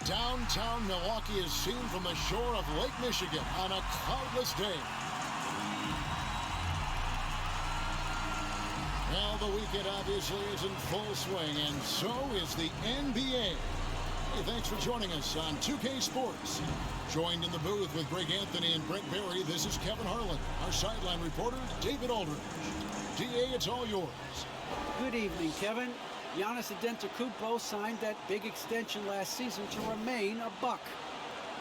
Downtown Milwaukee is seen from the shore of Lake Michigan on a cloudless day. Well, the weekend obviously is in full swing, and so is the NBA. Hey, thanks for joining us on 2K Sports. Joined in the booth with Greg Anthony and Brent Barry, this is Kevin Harlan. Our sideline reporter, David Aldridge. DA, it's all yours. Good evening, Kevin. Giannis Antetokounmpo signed that big extension last season to remain a Buck.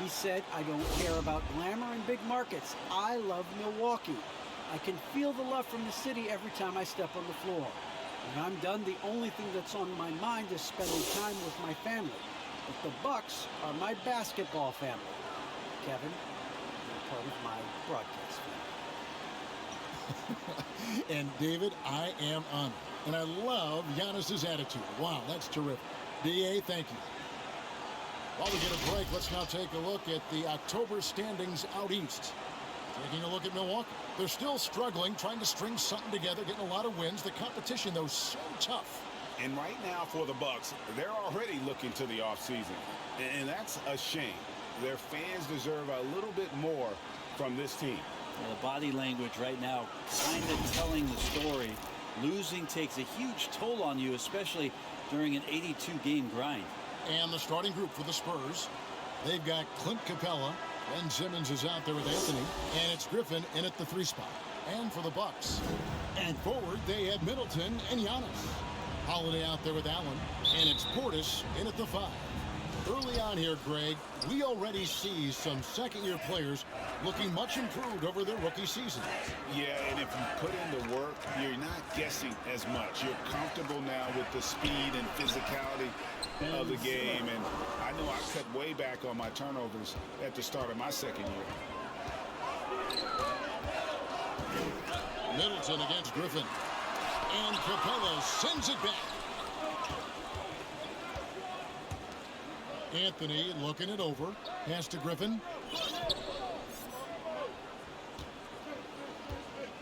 He said, "I don't care about glamour and big markets. I love Milwaukee. I can feel the love from the city every time I step on the floor. When I'm done, the only thing that's on my mind is spending time with my family. But the Bucks are my basketball family. Kevin, you're part of my broadcast family." And David, I am honored. And I love Giannis's attitude. Wow, that's terrific. DA, thank you. While we get a break, let's now take a look at the October standings out east. Taking a look at Milwaukee. They're still struggling, trying to string something together, getting a lot of wins. The competition, though, so tough. And right now for the Bucks, they're already looking to the offseason. And that's a shame. Their fans deserve a little bit more from this team. Well, the body language right now kind of telling the story. Losing takes a huge toll on you, especially during an 82-game grind. And the starting group for the Spurs, they've got Clint Capella. Ben Simmons is out there with Anthony. And it's Griffin in at the 3 spot. And for the Bucks, and forward, they have Middleton and Giannis. Holiday out there with Allen. And it's Portis in at the 5. Early on here, Greg, we already see some second-year players looking much improved over their rookie seasons. Yeah, and if you put in the work, you're not guessing as much. You're comfortable now with the speed and physicality of the game. And I know I cut way back on my turnovers at the start of my second year. Middleton against Griffin. And Capella sends it back. Anthony looking it over. Pass to Griffin.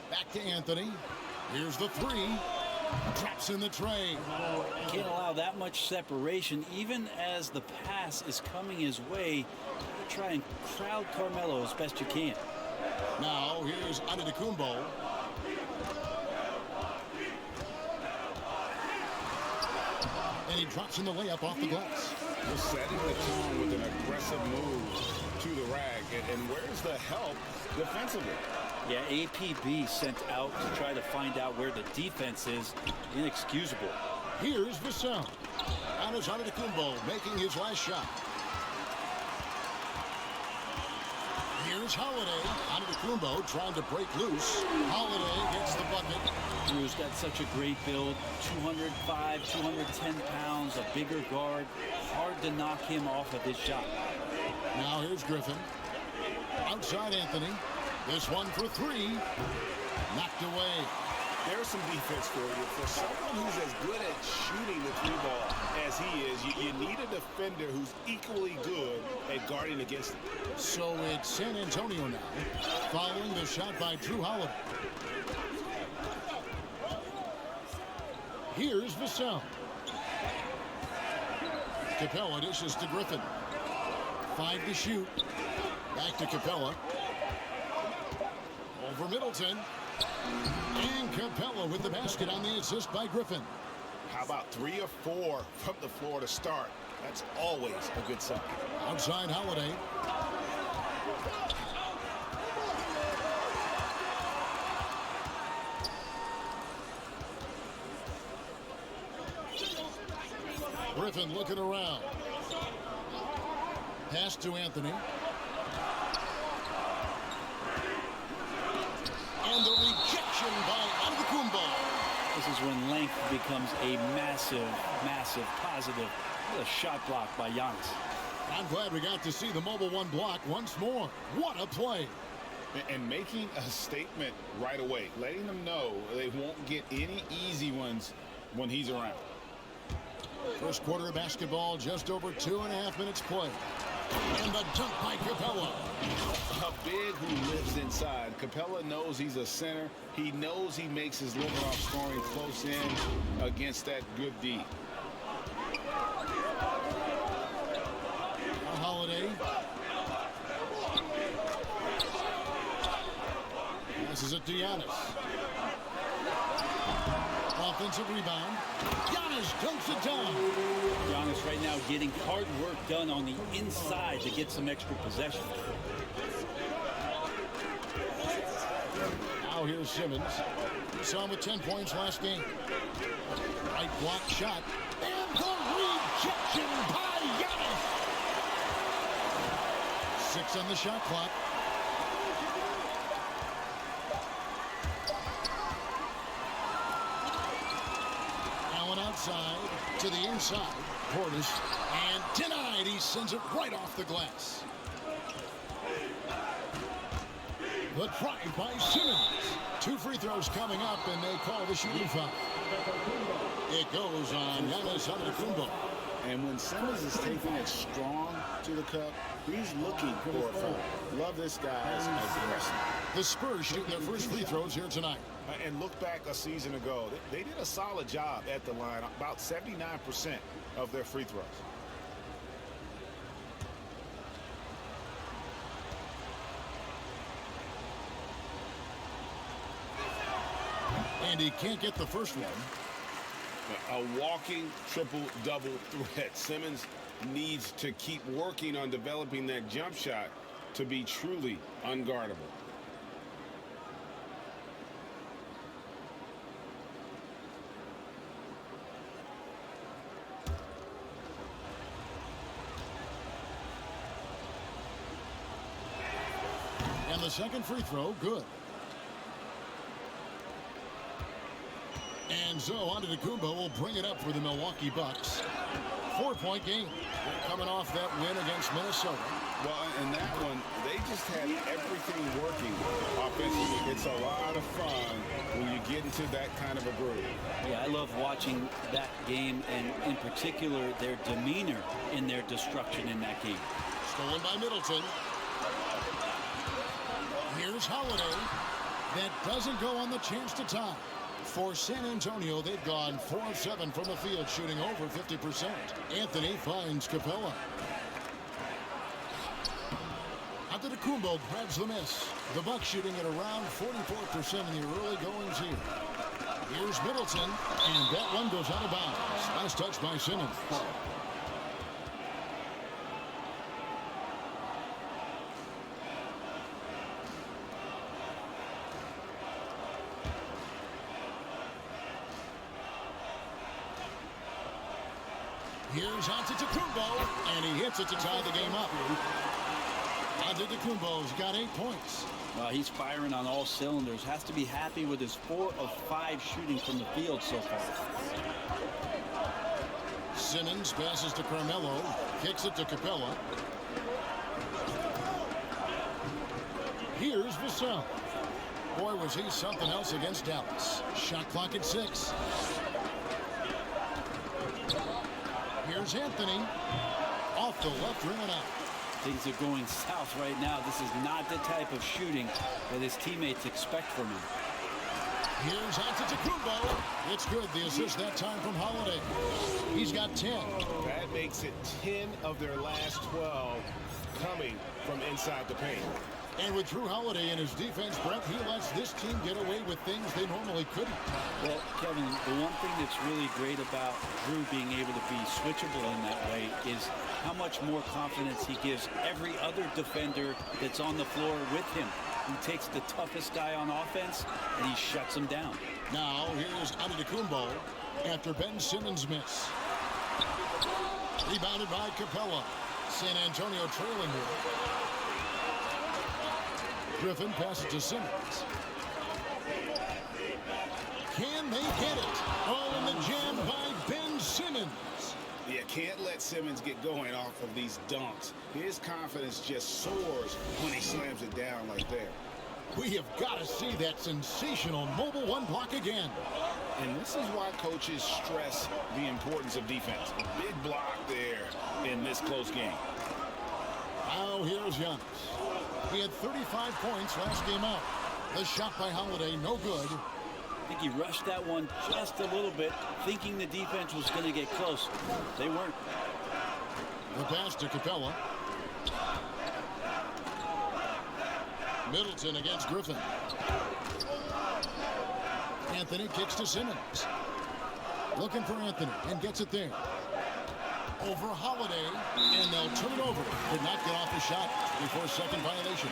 Back to Anthony. Here's the 3. Traps in the tray. Can't allow that much separation, even as the pass is coming his way. Try and crowd Carmelo as best you can. Now here's Antetokounmpo. And he drops in the layup off the glass. We're setting the tone with an aggressive move to the rag. And where's the help defensively? Yeah, APB sent out to try to find out where the defense is. Inexcusable. Here's Vassell. Antetokounmpo making his last shot. Here's Holiday. Antetokounmpo trying to break loose. Holiday gets the bucket. Drew's got such a great build. 205, 210 pounds, a bigger guard. Hard to knock him off of his shot. Now here's Griffin. Outside Anthony. This one for 3. Knocked away. There's some defense for you. For someone who's as good at shooting the 3-ball as he is, you need a defender who's equally good at guarding against him. So it's San Antonio now, following the shot by Drew Holiday. Here's Vassell. Capella dishes to Griffin. 5 to shoot. Back to Capella. Over Middleton. And Capella with the basket on the assist by Griffin. How about 3 or 4 from the floor to start? That's always a good sign. Outside Holiday. Griffin looking around. Pass to Anthony. And the rejection by Antetokounmpo. This is when length becomes a massive, massive positive. What a shot block by Giannis. I'm glad we got to see the mobile 1 block once more. What a play. And making a statement right away, letting them know they won't get any easy ones when he's around. First quarter of basketball, just over 2.5 minutes play. And the dunk by Capella. A big who lives inside. Capella knows he's a center. He knows he makes his living off scoring close in against that good D. Passes it to Giannis. Offensive rebound. Giannis dunks it down. Giannis right now getting hard work done on the inside to get some extra possession. Now here's Simmons. We saw him with 10 points last game. Right block shot. And the rejection by Giannis. 6 on the shot clock. Allen outside to the inside. Portis. And denied. He sends it right off the glass. The drive by Simmons. 2 free throws coming up, and they call the shooting foul. It goes on Giannis Antetokounmpo. And when Simmons is taking it strong to the cup, he's looking for a foul. Love this guy's aggression. The Spurs shoot their first free throws here tonight. And look back a season ago. They did a solid job at the line, about 79% of their free throws. And he can't get the first one. A walking triple-double threat. Simmons needs to keep working on developing that jump shot to be truly unguardable. And the second free throw, good. And so Antetokounmpo will bring it up for the Milwaukee Bucks. 4-point game. Coming off that win against Minnesota. Well, in that one, they just had everything working offensively. It's a lot of fun when you get into that kind of a groove. Yeah, I love watching that game, and in particular, their demeanor in their destruction in that game. Stolen by Middleton. Here's Holiday. That doesn't go on the chance to tie. For San Antonio, they've gone 4 of 7 from the field, shooting over 50%. Anthony finds Capella. Antetokounmpo grabs the miss. The Bucks shooting at around 44% in the early goings here. Here's Middleton, and that one goes out of bounds. Last touch by Simmons. Here's Antetokounmpo, and he hits it to tie the game up. Antetokounmpo's got 8 points. He's firing on all cylinders. Has to be happy with his 4 of 5 shooting from the field so far. Simmons passes to Carmelo, kicks it to Capella. Here's Vassell. Boy, was he something else against Dallas. Shot clock at 6. Here's Anthony. Off the left rim and out. Things are going south right now. This is not the type of shooting that his teammates expect from him. Here's Antetokounmpo. It's good. The assist that time from Holiday. He's got 10. That makes it 10 of their last 12 coming from inside the paint. And with Drew Holiday in his defense, Brett, he lets this team get away with things they normally couldn't. Well, Kevin, the one thing that's really great about Drew being able to be switchable in that way is how much more confidence he gives every other defender that's on the floor with him. He takes the toughest guy on offense, and he shuts him down. Now, here's Antetokounmpo after Ben Simmons' miss. Rebounded by Capella. San Antonio trailing here. Griffin passes to Simmons. Can they get it? Oh, and the jam by Ben Simmons. You can't let Simmons get going off of these dunks. His confidence just soars when he slams it down like that. We have got to see that sensational mobile one block again. And this is why coaches stress the importance of defense. A big block there in this close game. Now here's Giannis. He had 35 points last game out. The shot by Holiday, no good. I think he rushed that one just a little bit, thinking the defense was going to get close. They weren't. The pass to Capella. Middleton against Griffin. Anthony kicks to Simmons. Looking for Anthony and gets it there. Over Holiday, and they'll turn it over. Did not get off the shot before second violation.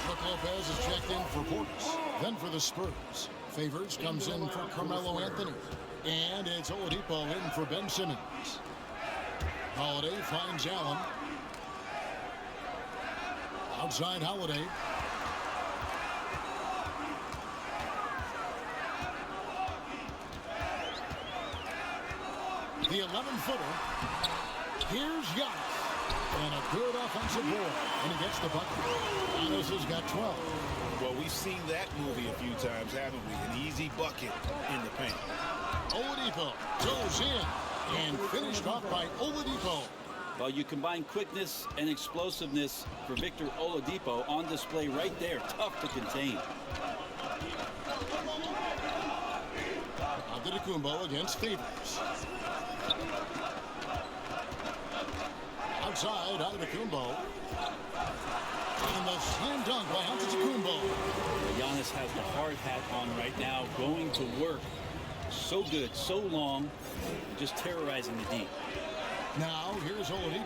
Brook Lopez is checked in for Portis. Then for the Spurs, Favors comes in for Carmelo Anthony. And it's Oladipo in for Ben Simmons. Holiday finds Allen. Outside Holiday. The 11-footer. Here's Giannis. And a good offensive board. And he gets the bucket. Giannis has got 12. Well, we've seen that movie a few times, haven't we? An easy bucket in the paint. Oladipo goes in. And finished off by Oladipo. Well, you combine quickness and explosiveness for Victor Oladipo on display right there. Tough to contain. Antetokounmpo against Favors. Outside, Antetokounmpo. And the slam dunk by Antetokounmpo. Giannis has the hard hat on right now, going to work. So good, so long, just terrorizing the deep. Now, here's Oladipo.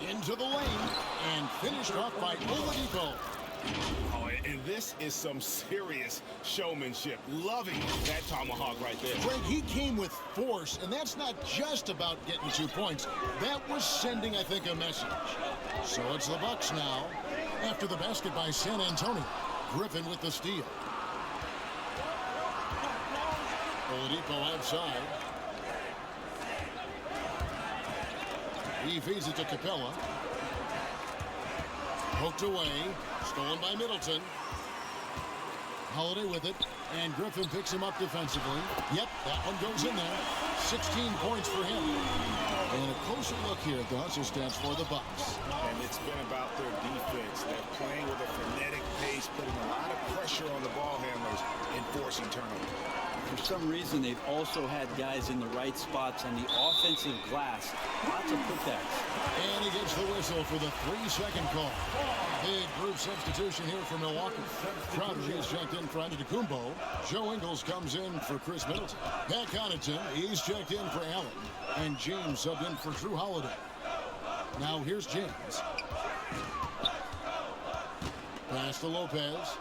Into the lane, and finished off by Oladipo. Oh, and this is some serious showmanship. Loving that tomahawk right there. Greg, he came with force, and that's not just about getting 2 points. That was sending, I think, a message. So it's the Bucks now, after the basket by San Antonio. Griffin with the steal. Oladipo outside. He feeds it to Capella. Poked away. Stolen by Middleton. Holiday with it. And Griffin picks him up defensively. Yep, that one goes in there. 16 points for him. And a closer look here at the hustle stats for the Bucks. And it's been about their defense. They're playing with a frenetic pace, putting a lot of pressure on the ball handlers and forcing turnovers. For some reason, they've also had guys in the right spots on the offensive glass. Lots of putbacks. And he gets the whistle for the 3-second call. Big group substitution here for Milwaukee. Crowder is checked in for Antetokounmpo. Joe Ingles comes in for Chris Middleton. Pat Connaughton, he's checked in for Allen. And James subbed in for Drew Holiday. Now here's James. Pass to Lopez.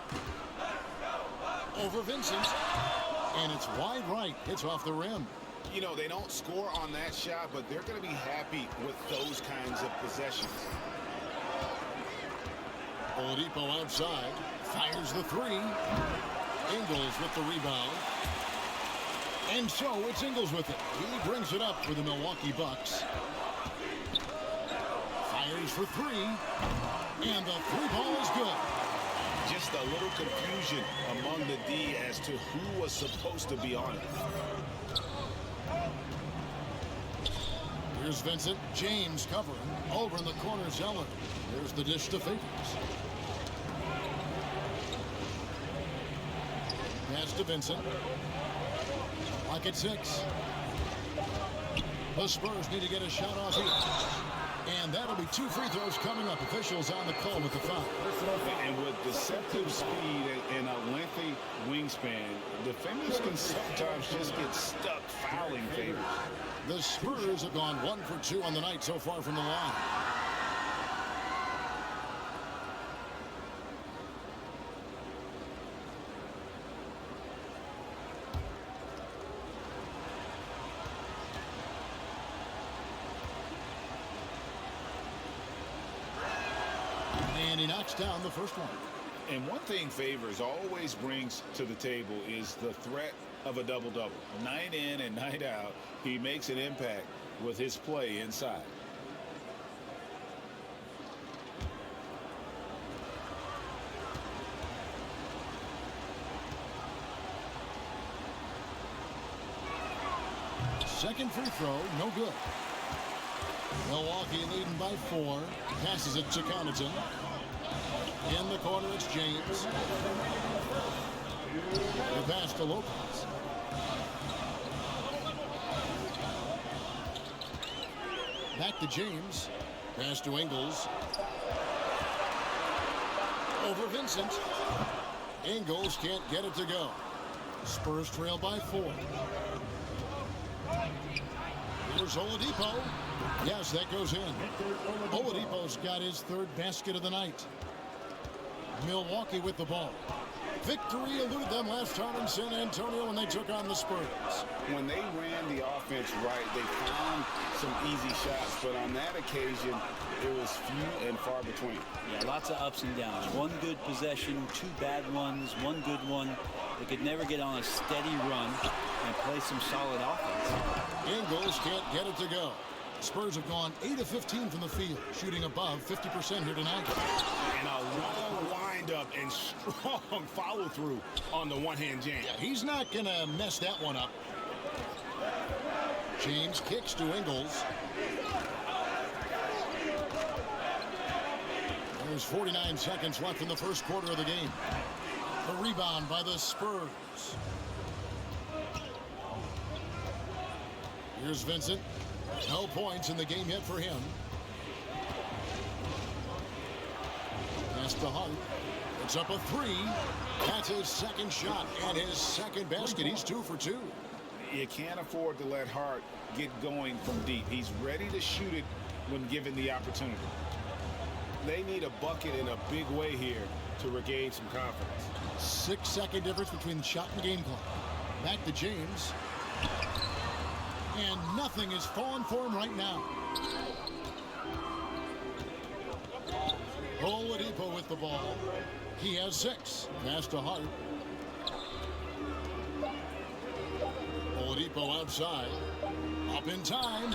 Over Vincent. And it's wide right. It's off the rim. You know, they don't score on that shot, but they're going to be happy with those kinds of possessions. Oladipo outside. Fires the three. Ingles with the rebound. And so it's Ingles with it. He brings it up for the Milwaukee Bucks. Fires for three. And the three ball is good. Just a little confusion among the D as to who was supposed to be on it. Here's Vincent. James covering. Over in the corner, Zeller. There's the dish to Favors. Pass to Vincent. Lock at 6. The Spurs need to get a shot off here. And that'll be 2 free throws coming up. Officials on the call with the foul. And with deceptive speed and a lengthy wingspan, defenders can sometimes just get stuck fouling Favors. The Spurs have gone 1 for 2 on the night so far from the line. And he knocks down the first one. And one thing Favors always brings to the table is the threat of a double-double. Night in and night out, he makes an impact with his play inside. Second free throw, no good. Milwaukee leading by 4. Passes it to Connaughton. In the corner, it's James. The pass to Lopez. Back to James. Pass to Ingles. Over Vincent. Ingles can't get it to go. Spurs trail by 4. Here's Oladipo. Yes, that goes in. Oladipo's got his 3rd basket of the night. Milwaukee with the ball. Victory eluded them last time in San Antonio when they took on the Spurs. When they ran the offense right, they found some easy shots, but on that occasion, it was few and far between. Yeah, lots of ups and downs. One good possession, 2 bad ones, 1 good one. They could never get on a steady run and play some solid offense. Ingles can't get it to go. Spurs have gone 8 of 15 from the field, shooting above 50% here tonight. And a long wind-up and strong follow-through on the one-hand jam. Yeah, he's not going to mess that one up. James kicks to Ingles. There's 49 seconds left in the first quarter of the game. The rebound by the Spurs. Here's Vincent. No points in the game yet for him. Pass to Hart. It's up a 3. That's his 2nd shot and his 2nd basket. He's 2 for 2. You can't afford to let Hart get going from deep. He's ready to shoot it when given the opportunity. They need a bucket in a big way here to regain some confidence. 6-second difference between the shot and game clock. Back to James. And nothing is falling for him right now. Oladipo with the ball. He has 6. Pass to Hart. Oladipo outside. Up in time.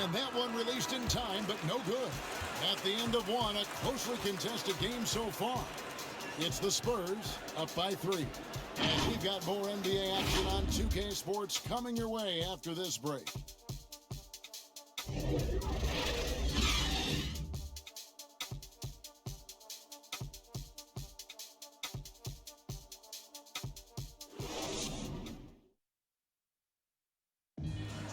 And that one released in time, but no good. At the end of one, a closely contested game so far. It's the Spurs up by 3. And we've got more NBA action on 2K Sports coming your way after this break.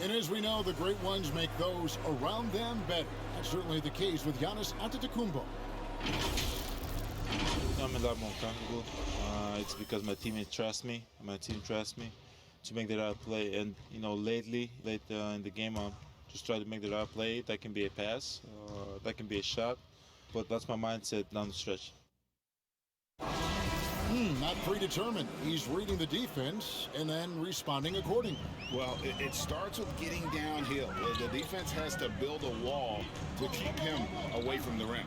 And as we know, the great ones make those around them better. That's certainly the case with Giannis Antetokounmpo. I'm a lot more comfortable. It's because my teammates trust me. My team trusts me to make the right play. And, you know, late in the game, I'm just trying to make the right play. That can be a pass. That can be a shot. But that's my mindset down the stretch. Not predetermined. He's reading the defense and then responding accordingly. Well, it starts with getting downhill. The defense has to build a wall to keep him away from the rim.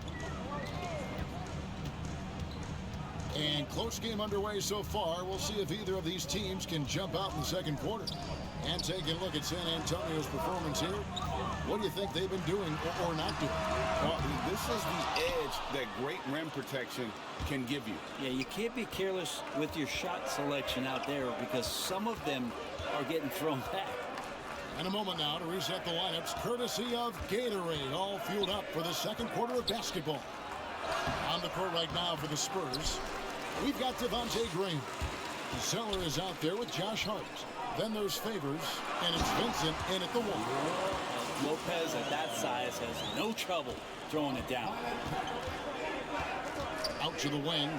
And close game underway so far. We'll see if either of these teams can jump out in the second quarter. And taking a look at San Antonio's performance here, what do you think they've been doing or not doing? Well, this is the edge that great rim protection can give you. Yeah, you can't be careless with your shot selection out there because some of them are getting thrown back. And a moment now to reset the lineups, courtesy of Gatorade, all fueled up for the second quarter of basketball. On the court right now for the Spurs, we've got Devontae Graham. Zeller is out there with Josh Hart. Then there's Favors, and it's Vincent in at the 1. Lopez at that size has no trouble throwing it down. Out to the wing.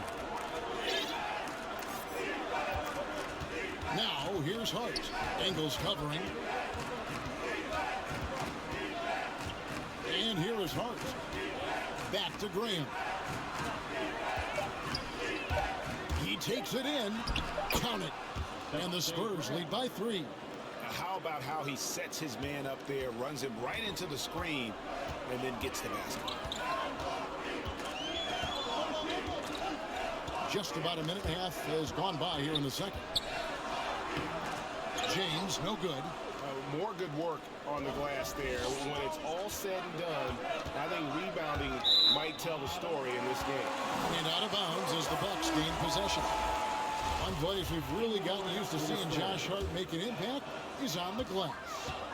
Now here's Hart. Ingles covering. And here is Hart. Back to Graham. He takes it in. Count it. And the Spurs lead by 3. How about how he sets his man up there, runs him right into the screen, and then gets the basket. Just about a minute and a half has gone by here in the second. James, no good. More good work on the glass there. When it's all said and done, I think rebounding might tell the story in this game. And out of bounds as the Bucks gain possession. One place we've really gotten used to seeing Josh Hart make an impact is on the glass.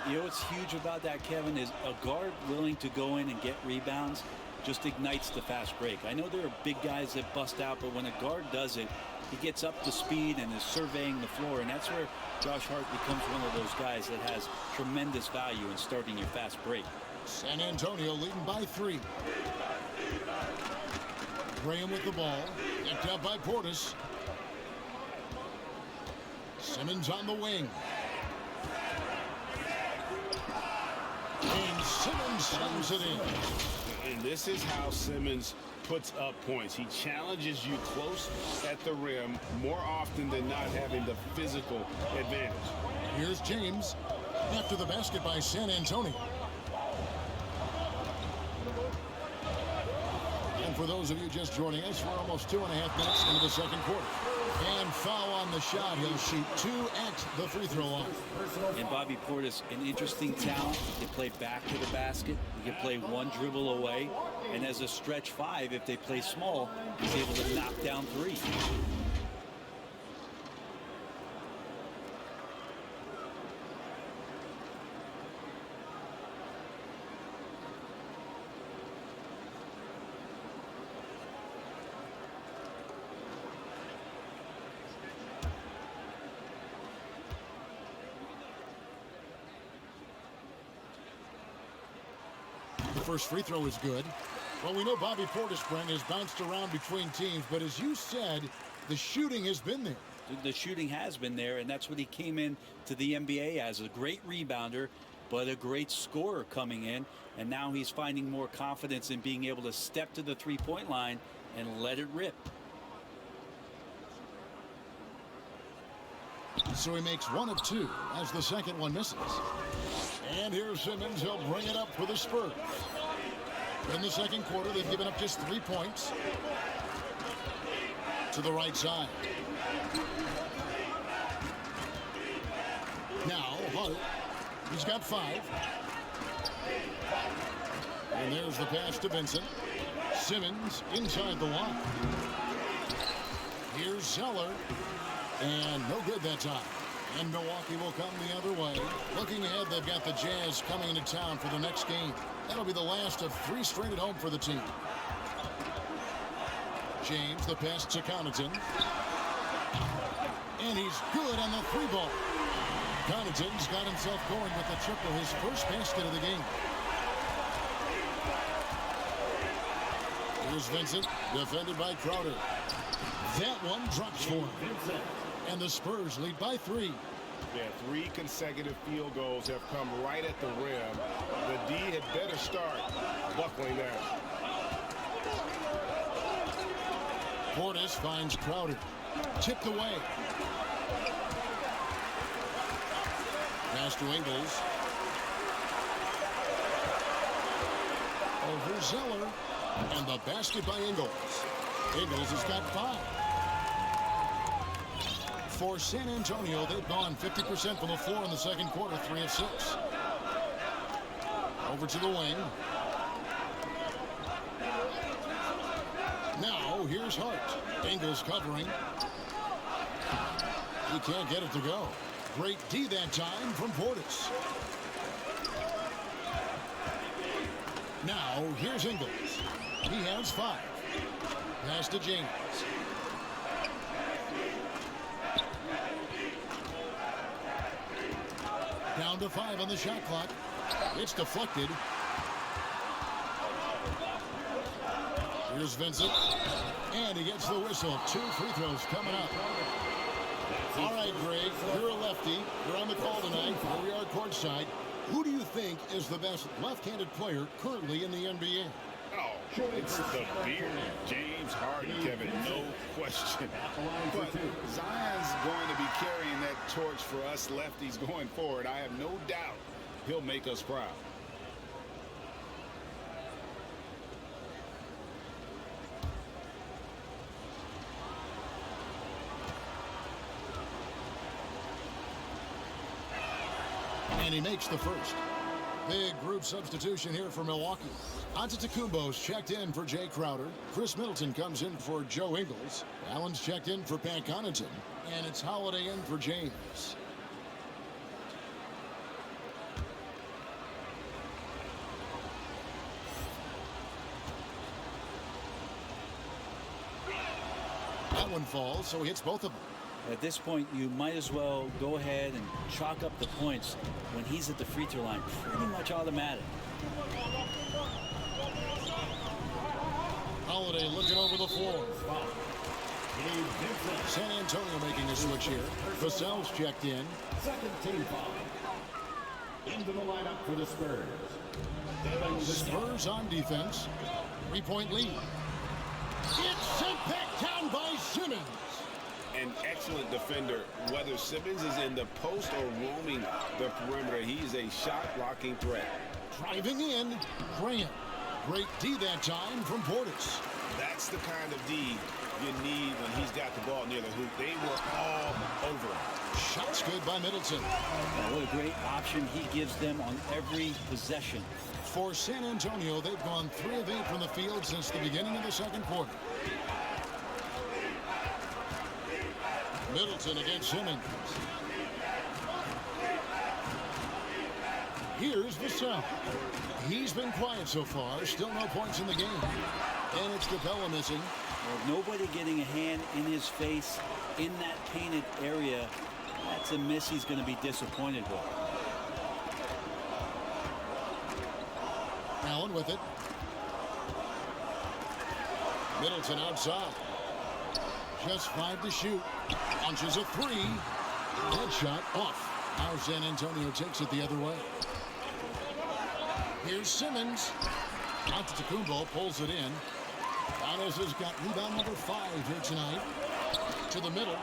You know what's huge about that, Kevin, is a guard willing to go in and get rebounds just ignites the fast break. I know there are big guys that bust out, but when a guard does it, he gets up to speed and is surveying the floor, and that's where Josh Hart becomes one of those guys that has tremendous value in starting your fast break. San Antonio leading by 3. Graham with the ball. Picked up by Portis. Simmons on the wing. And Simmons slams it in. And this is how Simmons puts up points. He challenges you close at the rim more often than not, having the physical advantage. Here's James after the basket by San Antonio. And for those of you just joining us, we're almost 2.5 minutes into the second quarter. And foul on the shot. He'll shoot 2 at the free throw line. And Bobby Portis, an interesting talent. He can play back to the basket. He can play one dribble away. And as a stretch 5, if they play small, he's able to knock down 3. The first free throw is good. Well, we know Bobby Portis, Brent, has bounced around between teams, but as you said, the shooting has been there. The shooting has been there, and that's what he came in to the NBA as, a great rebounder, but a great scorer coming in. And now he's finding more confidence in being able to step to the three-point line and let it rip. So he makes 1 of 2 as the second one misses. And here's Simmons. He'll bring it up for the Spurs. In the second quarter, they've given up just 3 points. To the right side. Now, Hart. He's got 5. And there's the pass to Vincent. Simmons inside the line. Here's Zeller. And no good that time. And Milwaukee will come the other way. Looking ahead, they've got the Jazz coming into town for the next game. That'll be the last of 3 straight at home for the team. James, the pass to Connaughton. And he's good on the 3-ball. Connaughton's got himself going with the triple, his first basket of the game. Here's Vincent, defended by Crowder. That one drops for him. And the Spurs lead by 3. Yeah, 3 consecutive field goals have come right at the rim. The D had better start buckling there. Portis finds Crowder. Tipped away. Pass to Ingles. Over Zeller. And the basket by Ingles. Ingles has got 5. For San Antonio, they've gone 50% from the floor in the second quarter, 3 of 6. Over to the wing. Now, here's Hart. Ingles covering. He can't get it to go. Great D that time from Portis. Now, here's Ingles. He has 5. Pass to James. Down to 5 on the shot clock. It's deflected. Here's Vincent. And he gets the whistle. 2 free throws coming up. All right, Greg, you're a lefty. You're on the call tonight. Here we are courtside. Who do you think is the best left-handed player currently in the NBA? Oh, it's the beard. James Harden, Kevin, no question. But Zion's going to be carrying that torch for us lefties going forward. I have no doubt he'll make us proud. And he makes the first. Big group substitution here for Milwaukee. Antetokounmpo's checked in for Jay Crowder. Chris Middleton comes in for Joe Ingles. Allen's checked in for Pat Connaughton. And it's Holiday in for James. That one falls, so he hits both of them. At this point, you might as well go ahead and chalk up the points when he's at the free throw line. Pretty much automatic. Holiday looking over the floor. San Antonio making a switch here. Vassell's checked in. Second team foul. Into the lineup for the Spurs. Spurs on defense. 3-point lead. It's sent back down by Simmons. An excellent defender. Whether Simmons is in the post or roaming the perimeter, he's a shot-blocking threat. Driving in, Graham. Great D that time from Portis. That's the kind of D you need when he's got the ball near the hoop. They were all over him. Shots good by Middleton. What a great option he gives them on every possession. For San Antonio, they've gone 3 of 8 from the field since the beginning of the second quarter. Middleton against Simmons. Here's Vassell. He's been quiet so far. Still no points in the game. And it's Capella missing. Well, nobody getting a hand in his face in that painted area. That's a miss he's going to be disappointed with. Allen with it. Middleton outside. Just 5 to shoot. Launches a 3. That shot off. Now San Antonio takes it the other way. Here's Simmons. Antetokounmpo pulls it in. Giannis has got rebound number 5 here tonight. To the middle.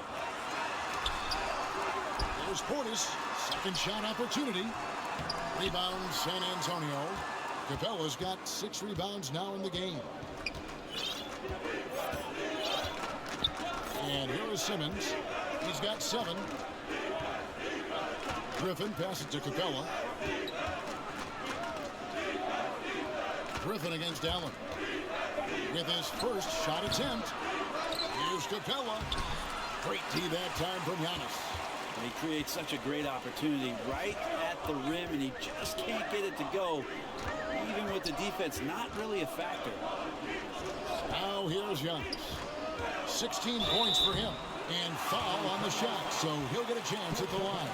There's Portis. Second shot opportunity. Rebound San Antonio. Capella's got 6 rebounds now in the game. And here is Simmons. He's got 7. Griffin passes to Capella. Griffin against Allen. With his first shot attempt. Here's Capella. Great D that time from Giannis. He creates such a great opportunity right at the rim, and he just can't get it to go. Even with the defense, not really a factor. Now here's Giannis. 16 points for him. And foul on the shot, so he'll get a chance at the line.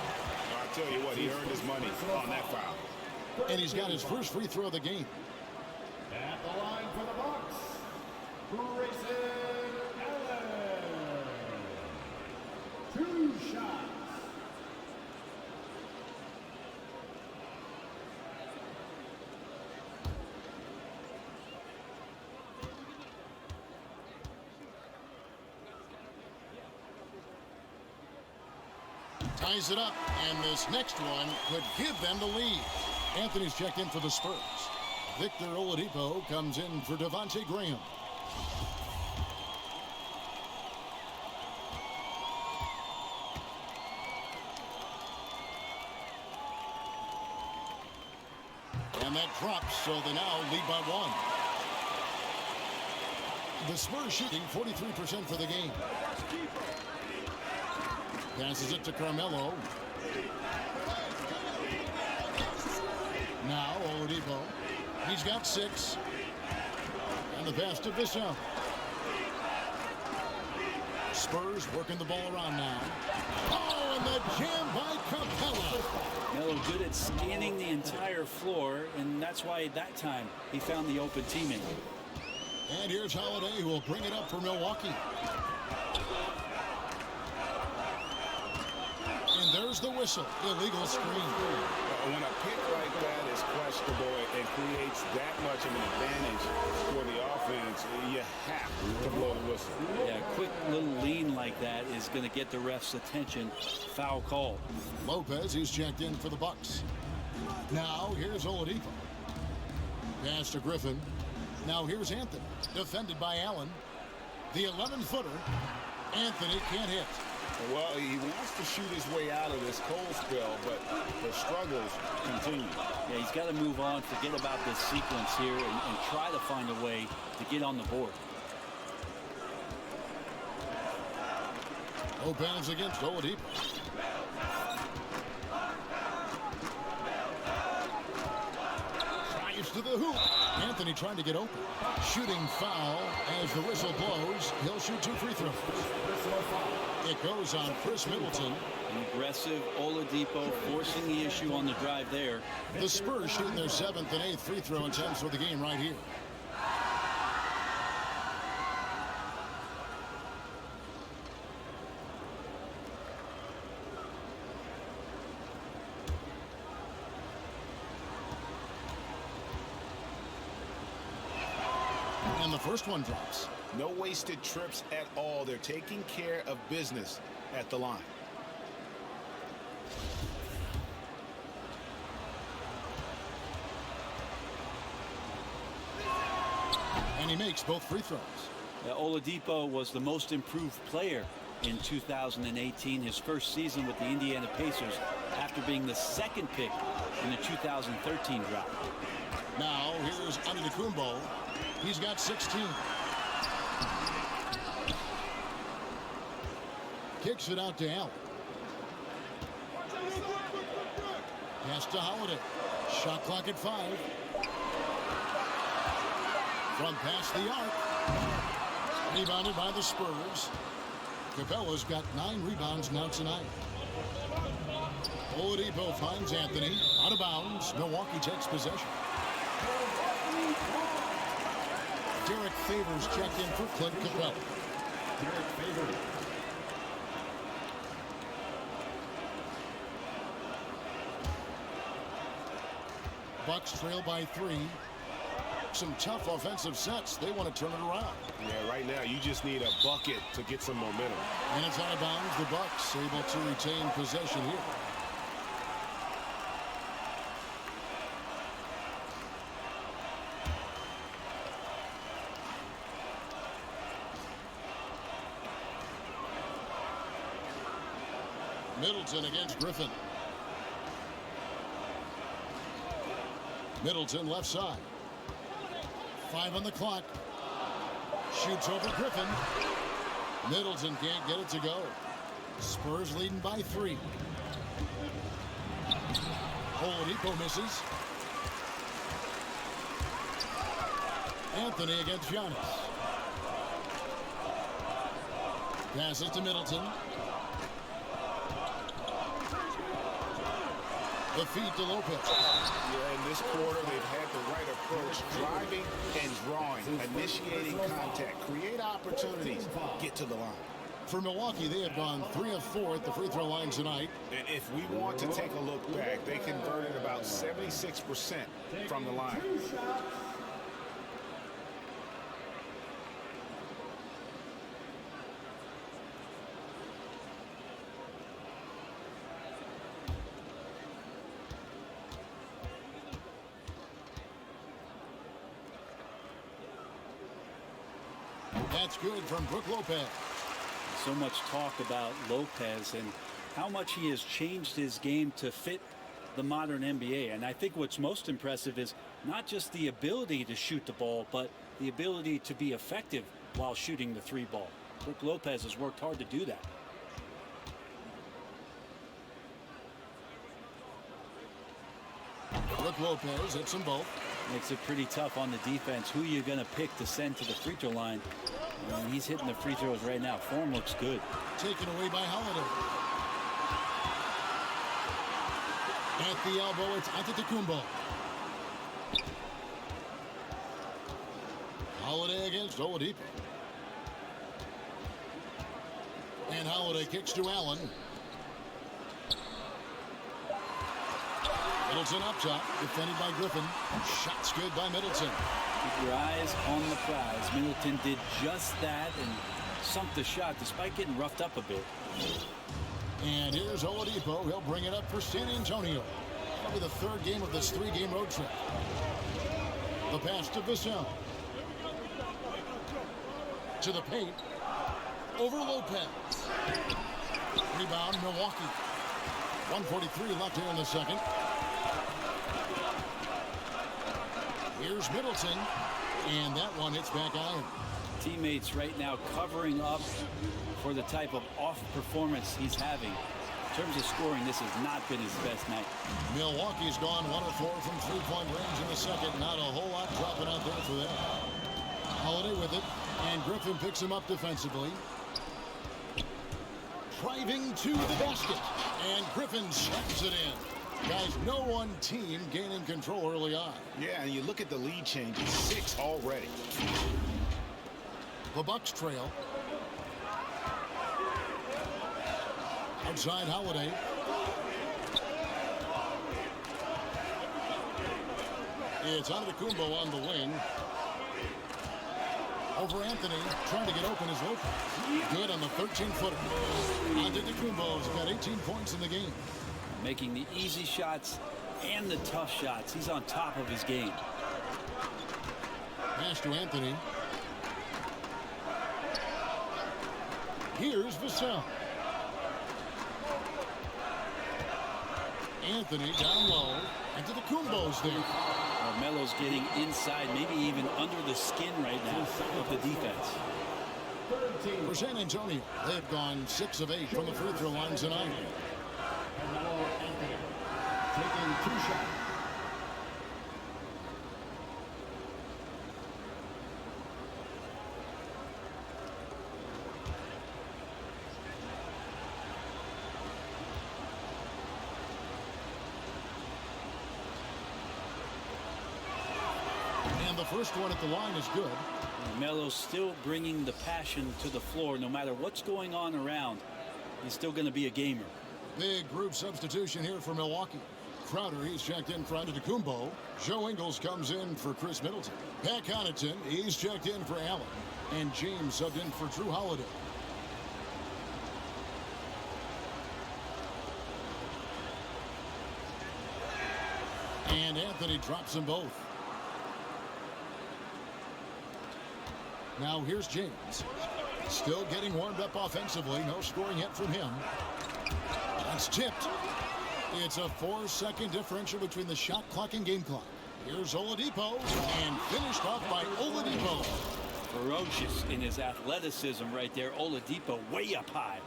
I'll tell you what, he earned his money on that foul. And he's got his first free throw of the game. At the line for the Bucks, Grayson Allen. 2 shots. Ties it up, and this next one could give them the lead. Anthony's checked in for the Spurs. Victor Oladipo comes in for Devontae Graham. And that drops, so they now lead by 1. The Spurs shooting 43% for the game. Passes it to Carmelo. Now Oladipo. He's got 6. And the pass to Vassell. Spurs working the ball around now. Oh, and the jam by Capella. Melo good at scanning the entire floor, and that's why that time he found the open teammate. And here's Holiday, who will bring it up for Milwaukee. And there's the whistle. Illegal screen. When a pick like that is questionable and creates that much of an advantage for the offense, you have to blow the whistle. Yeah, a quick little lean like that is going to get the ref's attention. Foul call. Lopez, who's checked in for the Bucks. Now here's Oladipo. Pass to Griffin. Now here's Anthony. Defended by Allen. The 11-footer. Anthony can't hit. Well, he wants to shoot his way out of this cold spell, but the struggles continue. Yeah, he's got to move on, forget about this sequence here, and try to find a way to get on the board. Lopez against Oladipo. Drives to the hoop. Anthony trying to get open. Shooting foul as the whistle blows. He'll shoot 2 free throws. It goes on Chris Middleton. An aggressive Oladipo forcing the issue on the drive there. The Spurs shooting their 7th and 8th free throw attempts for the game right here. And the first one drops. No wasted trips at all. They're taking care of business at the line. And he makes both free throws. Oladipo was the most improved player in 2018, his first season with the Indiana Pacers, after being the second pick in the 2013 draft. Now here's Antetokounmpo. He's got 16. Kicks it out to Allen. Pass to Holiday. Shot clock at 5. From past the arc. Rebounded by the Spurs. Capella's got 9 rebounds now tonight. Oladipo finds Anthony. Out of bounds. Milwaukee takes possession. Derek Favors checked in for Clint Capella. Derek Favors. Bucks trail by 3. Some tough offensive sets. They want to turn it around. Yeah, right now you just need a bucket to get some momentum. And it's out of bounds. The Bucks able to retain possession here. Middleton against Griffin. Middleton left side. 5 on the clock. Shoots over Griffin. Middleton can't get it to go. Spurs leading by 3. Oladipo misses. Anthony against Giannis. Passes to Middleton. The feed to Lopez. Yeah, in this quarter, they've had the right approach, driving and drawing, initiating contact, create opportunities, get to the line. For Milwaukee, they have gone 3 of 4 at the free throw line tonight. And if we want to take a look back, they converted about 76% from the line. That's good from Brook Lopez. So much talk about Lopez and how much he has changed his game to fit the modern NBA. And I think what's most impressive is not just the ability to shoot the ball, but the ability to be effective while shooting the 3 ball. Brook Lopez has worked hard to do that. Brook Lopez hits them both. Makes it pretty tough on the defense. Who you're going to pick to send to the free throw line. And he's hitting the free throws right now. Form looks good. Taken away by Holiday. At the elbow, it's Antetokounmpo. Holiday against Oladipo. And Holiday kicks to Allen. Middleton up top, defended by Griffin. Shots good by Middleton. Keep your eyes on the prize. Middleton did just that and sunk the shot despite getting roughed up a bit. And here's Oladipo. He'll bring it up for San Antonio. Probably the 3rd game of this 3-game road trip. The pass to Vassell. To the paint. Over Lopez. Rebound, Milwaukee. 1:43 left here in the second. Here's Middleton, and that one hits back iron. Teammates right now covering up for the type of off performance he's having. In terms of scoring, this has not been his best night. Milwaukee's gone 1 of 4 from 3-point range in the second. Not a whole lot dropping out there for them. Holiday with it, and Griffin picks him up defensively. Driving to the basket, and Griffin slams it in. Guys, no one team gaining control early on. Yeah, and you look at the lead changes, 6 already. The Bucks trail. Outside Holiday. It's Antetokounmpo on the wing. Over Anthony, trying to get open is Lopez. Good on the 13-footer. Antetokounmpo's got 18 points in the game. Making the easy shots and the tough shots. He's on top of his game. Pass to Anthony. Here's Vassell. Anthony down low. Antetokounmpo's there. Melo's getting inside, maybe even under the skin right now of the defense. For San Antonio, they've gone 6 of 8 from the free throw line tonight. Carmelo Anthony taking 2 shots. And the first one at the line is good. Melo's still bringing the passion to the floor. No matter what's going on around, he's still going to be a gamer. Big group substitution here for Milwaukee. Crowder, he's checked in for Antetokounmpo. Joe Ingles comes in for Chris Middleton. Pat Connaughton, he's checked in for Allen. And James subbed in for Drew Holiday. And Anthony drops them both. Now here's James. Still getting warmed up offensively. No scoring yet from him. That's tipped. It's a 4-second differential between the shot clock and game clock. Here's Oladipo, and finished off by Oladipo. Ferocious in his athleticism right there. Oladipo way up high.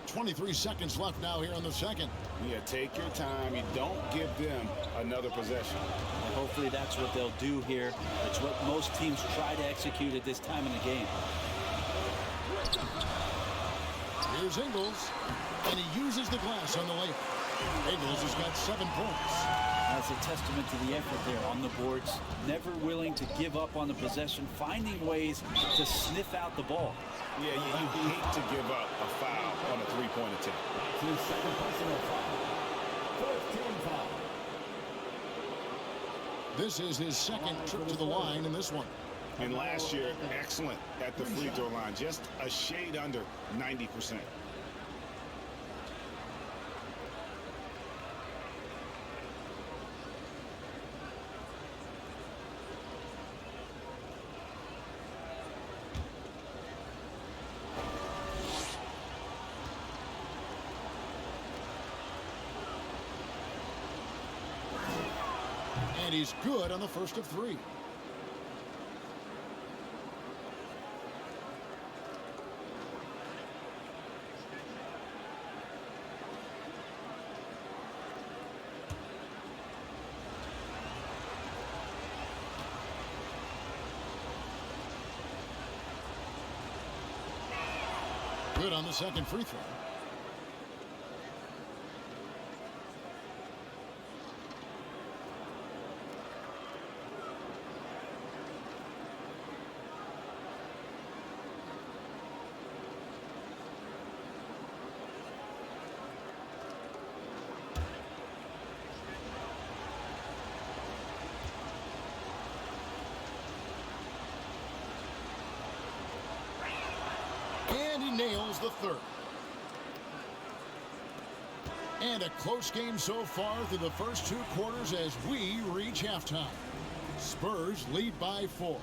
23 seconds left now here in the second. Yeah, take your time. You don't give them another possession. And hopefully that's what they'll do here. It's what most teams try to execute at this time in the game. Here's Ingles, and he uses the glass on the layup. Ingles has got 7 points. That's a testament to the effort there on the boards. Never willing to give up on the possession, finding ways to sniff out the ball. Yeah, you hate to give up a foul on a three-point attempt. 2-second personal foul. 15 foul. This is his second trip to the line in this one. And last year, excellent at the free throw line. Just a shade under 90%. And he's good on the first of 3. Good on the second free throw. And he nails the third. And a close game so far through the first 2 quarters as we reach halftime. Spurs lead by 4.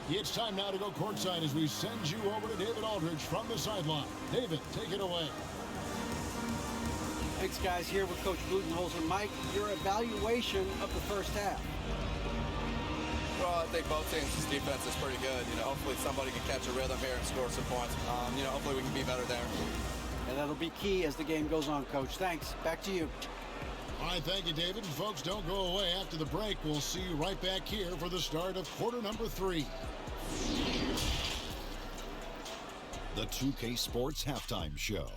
It's time now to go courtside as we send you over to David Aldridge from the sideline. David, take it away. Thanks, guys. Here with Coach Budenholzer. Mike, your evaluation of the first half. Well, I think both teams' defense is pretty good. Hopefully somebody can catch a rhythm here and score some points. Hopefully we can be better there. And that'll be key as the game goes on, Coach. Thanks. Back to you. All right, thank you, David. And folks, don't go away. After the break, we'll see you right back here for the start of quarter number 3. The 2K Sports Halftime Show.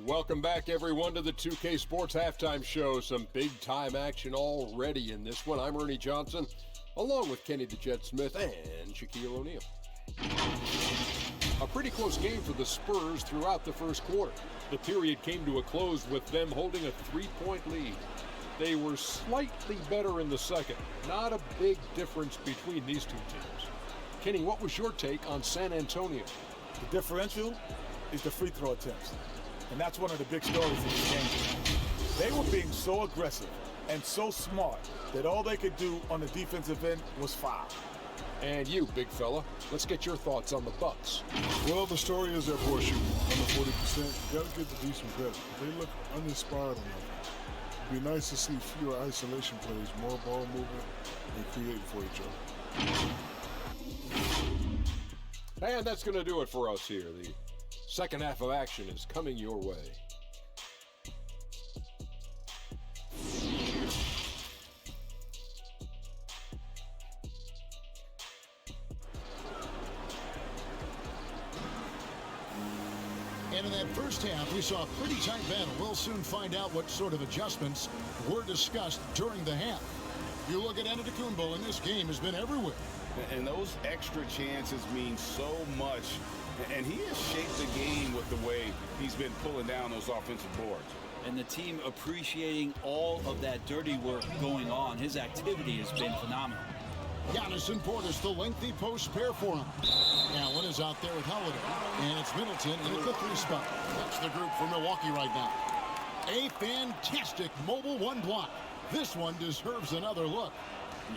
Welcome back, everyone, to the 2K Sports Halftime Show. Some big-time action already in this one. I'm Ernie Johnson, along with Kenny the Jet Smith and Shaquille O'Neal. A pretty close game for the Spurs throughout the first quarter. The period came to a close with them holding a 3-point lead. they were slightly better in the second. Not a big difference between these two teams. Kenny, what was your take on San Antonio? The differential is the free throw attempts. And that's one of the big stories of this game. They were being so aggressive and so smart that all they could do on the defensive end was foul. And you, big fella, let's get your thoughts on the Bucks. Well, the story is their poor shooting, under 40%. You got to give the decent credit. They look uninspired on offense. It'd be nice to see fewer isolation plays, more ball movement, and creating for each other. And that's going to do it for us here. The second half of action is coming your way. And in that first half, we saw a pretty tight battle. We'll soon find out what sort of adjustments were discussed during the half. You look at Antetokounmpo, and this game has been everywhere. And those extra chances mean so much. And he has shaped the game with the way he's been pulling down those offensive boards. And the team appreciating all of that dirty work going on. His activity has been phenomenal. Giannis and Portis, the lengthy post pair for him. Allen is out there with Holiday, and it's Middleton in at the 3 spot. That's the group for Milwaukee right now. A fantastic mobile 1 block. This one deserves another look.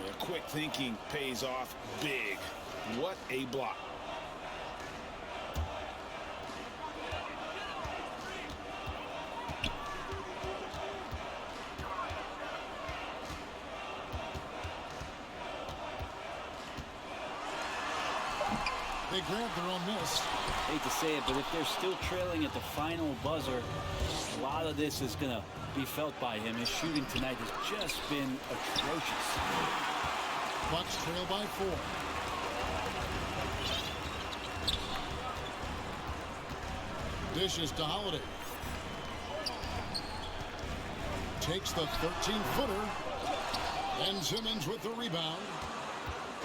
Yeah, quick thinking pays off big. What a block. They grabbed their own miss. Hate to say it, but if they're still trailing at the final buzzer, a lot of this is going to be felt by him. His shooting tonight has just been atrocious. Bucks trail by 4. Dishes to Holiday. Takes the 13-footer. And Simmons with the rebound.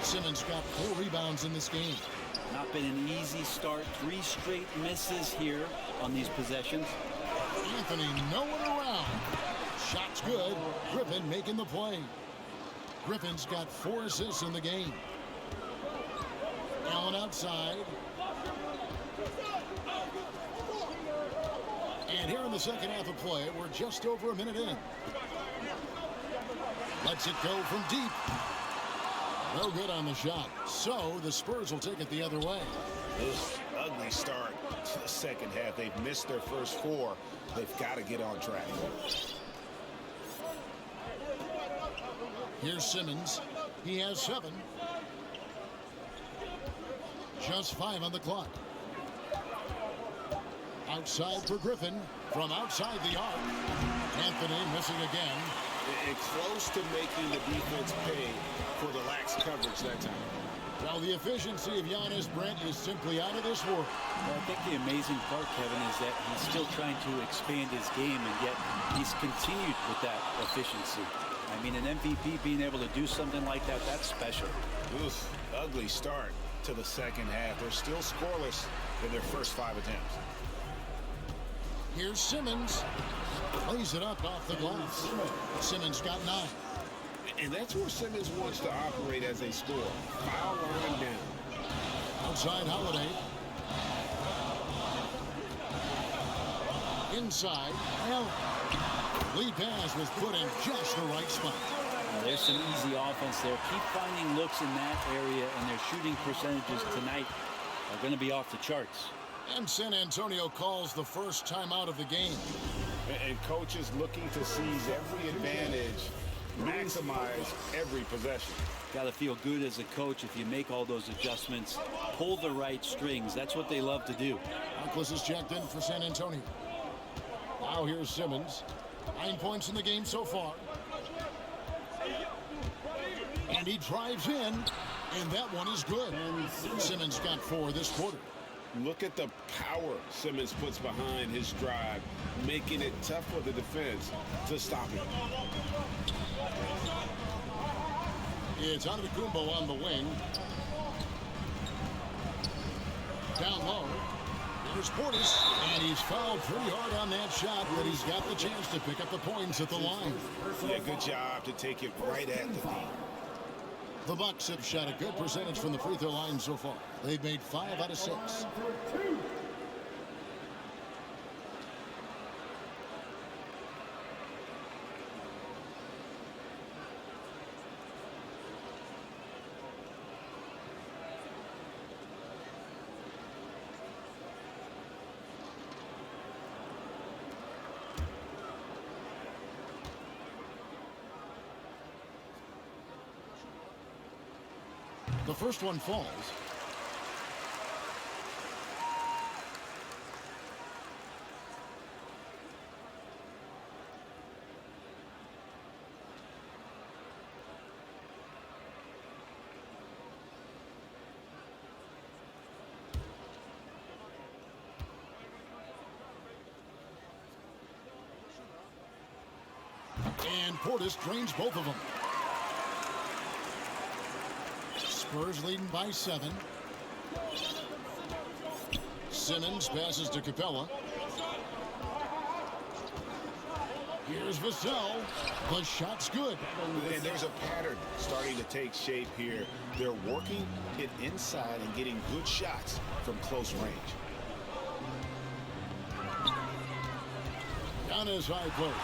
Simmons got 4 rebounds in this game. Not been an easy start. 3 straight misses here on these possessions. Anthony nowhere around. Shot's good. Griffin making the play. Griffin's got 4 assists in the game. Allen outside. And here in the second half of play, we're just over a minute in. Lets it go from deep. No good on the shot. So the Spurs will take it the other way. Ugly start to the second half. They've missed their first 4. They've got to get on track. Here's Simmons. He has 7. Just 5 on the clock. Outside for Griffin. From outside the arc. Anthony missing again. It's close to making the defense pay for the lax coverage that time. Well, the efficiency of Giannis, Brent, is simply out of this world. Well, I think the amazing part, Kevin, is that he's still trying to expand his game, and yet he's continued with that efficiency. I mean, an MVP being able to do something like that, that's special. Oof, ugly start to the second half. They're still scoreless in their first 5 attempts. Here's Simmons. Plays it up off the glass. Simmons got 9. And that's where Simmons wants to operate as a scorer. Foul line down. Outside Holiday. Inside. Allen. Lead pass was put in just the right spot. Now, there's some easy offense there. Keep finding looks in that area, and their shooting percentages tonight are going to be off the charts. And San Antonio calls the first timeout of the game. And coaches looking to seize every advantage, maximize every possession. Got to feel good as a coach if you make all those adjustments, pull the right strings. That's what they love to do. Alquist is checked in for San Antonio. Now here's Simmons. 9 points in the game so far. And he drives in, and that one is good. Simmons got 4 this quarter. Look at the power Simmons puts behind his drive, making it tough for the defense to stop him. It's Antetokounmpo on the wing. Down low. Here's Portis, and he's fouled pretty hard on that shot, but he's got the chance to pick up the points at the line. Yeah, good job to take it right at the knee. The Bucks have shot a good percentage from the free throw line so far. They've made 5 out of 6. The first one falls. And Portis drains both of them. Spurs leading by 7. Simmons passes to Capella. Here's Vassell. The shot's good. And there's a pattern starting to take shape here. They're working it inside and getting good shots from close range. Giannis high post.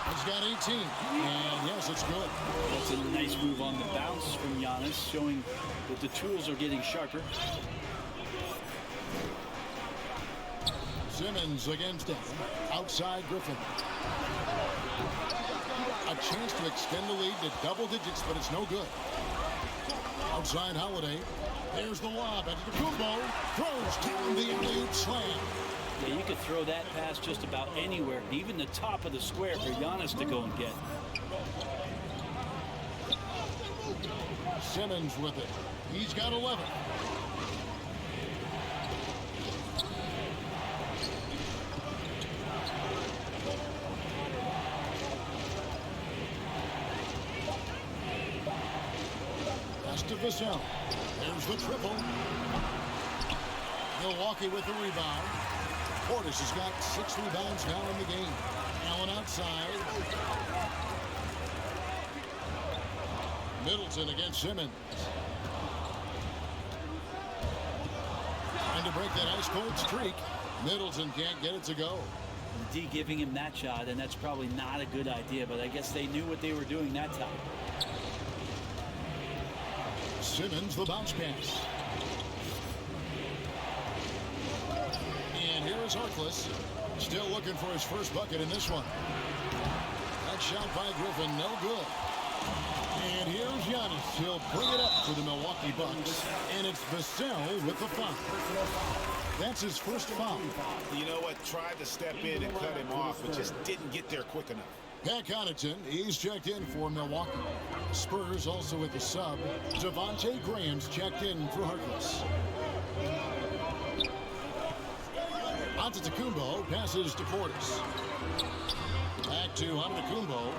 He's got 18. And yes, it's good. That's a nice move on the bounce from Giannis, showing that the tools are getting sharper. Simmons against him. Outside Griffin. A chance to extend the lead to double digits, but it's no good. Outside Holiday. There's the lob. Antetokounmpo throws down the alley-oop slam. Yeah, you could throw that pass just about anywhere, even the top of the square for Giannis to go and get. Simmons with it. He's got 11. Pass to Vassell. There's the triple. Milwaukee with the rebound. Portis has got 6 rebounds now in the game. Allen outside. Middleton against Simmons. Trying to break that ice-cold streak. Middleton can't get it to go. D giving him that shot, and that's probably not a good idea, but I guess they knew what they were doing that time. Simmons, the bounce pass. And here is Harkless, still looking for his first bucket in this one. That shot by Griffin, no good. And here's Giannis. He'll bring it up for the Milwaukee Bucks. And it's Vassell with the foul. That's his first foul. You know what? Tried to step in and cut him off, but just didn't get there quick enough. Pat Connaughton, he's checked in for Milwaukee. Spurs also with the sub. Devontae Graham's checked in for Harkless. Antetokounmpo passes to Portis. Back to Antetokounmpo.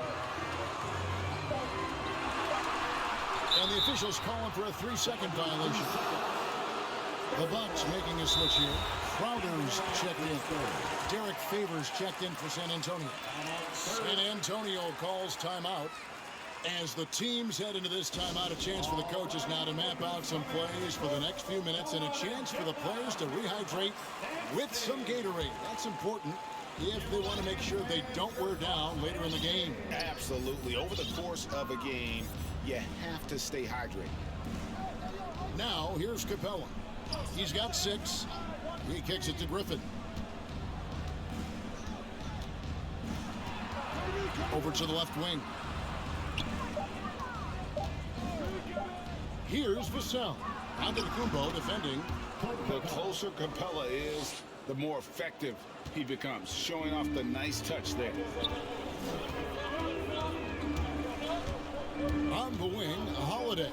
And the officials calling for a 3-second violation. The Bucks making a switch here. Crowder's checked in. Derek Favors checked in for San Antonio. San Antonio calls timeout. As the teams head into this timeout, a chance for the coaches now to map out some plays for the next few minutes and a chance for the players to rehydrate with some Gatorade. That's important if they want to make sure they don't wear down later in the game. Absolutely. Over the course of a game, you have to stay hydrated. Now, here's Capella. He's got 6. He kicks it to Griffin. Over to the left wing. Here's Vassell. Antetokounmpo defending. The closer Capella is, the more effective he becomes, showing off the nice touch there. On the wing, Holiday.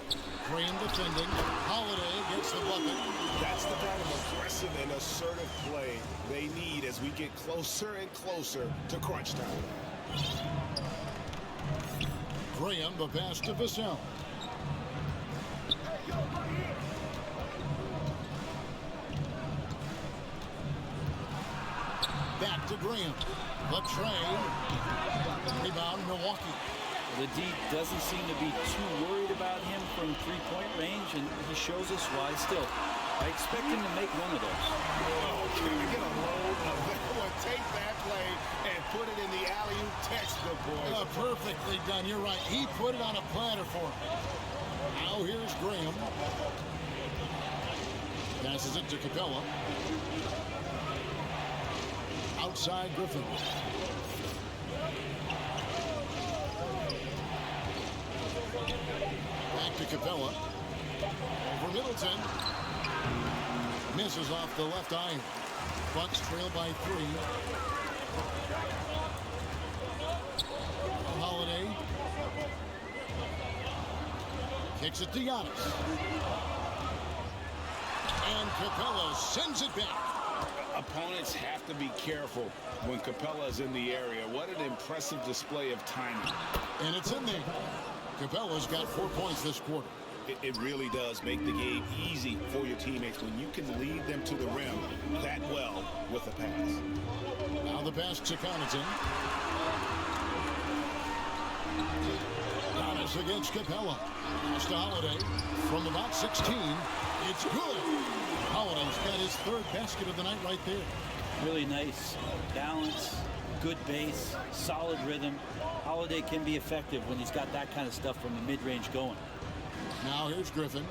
Green defending. Holiday gets the bucket. That's the kind of aggressive and assertive play they need as we get closer and closer to crunch time. Graham, the pass to Vassell. Back to Graham. The tray. Rebound, Milwaukee. The D doesn't seem to be too worried about him from three-point range, and he shows us why still. I expect him to make one of those. Oh, can we get a load of that one? Take that play and put it in the alley-oop textbook, boys. Perfectly done. You're right. He put it on a platter for him. Now here's Graham. Passes it to Capella. Outside Griffin. Back to Capella. Over Middleton. Misses off the left iron. Bucks trail by 3. Holiday. Kicks it to Giannis. And Capella sends it back. Opponents have to be careful when Capella is in the area. What an impressive display of timing. And it's in there. Capella's got 4 points this quarter. It really does make the game easy for your teammates when you can lead them to the rim that well with a pass. Now the pass to Connaughton. Giannis against Capella. Pass to Holiday. From about 16, it's good. Holiday's got his 3rd basket of the night right there. Really nice balance, good base, solid rhythm. Holiday can be effective when he's got that kind of stuff from the mid-range going. Now here's Griffin.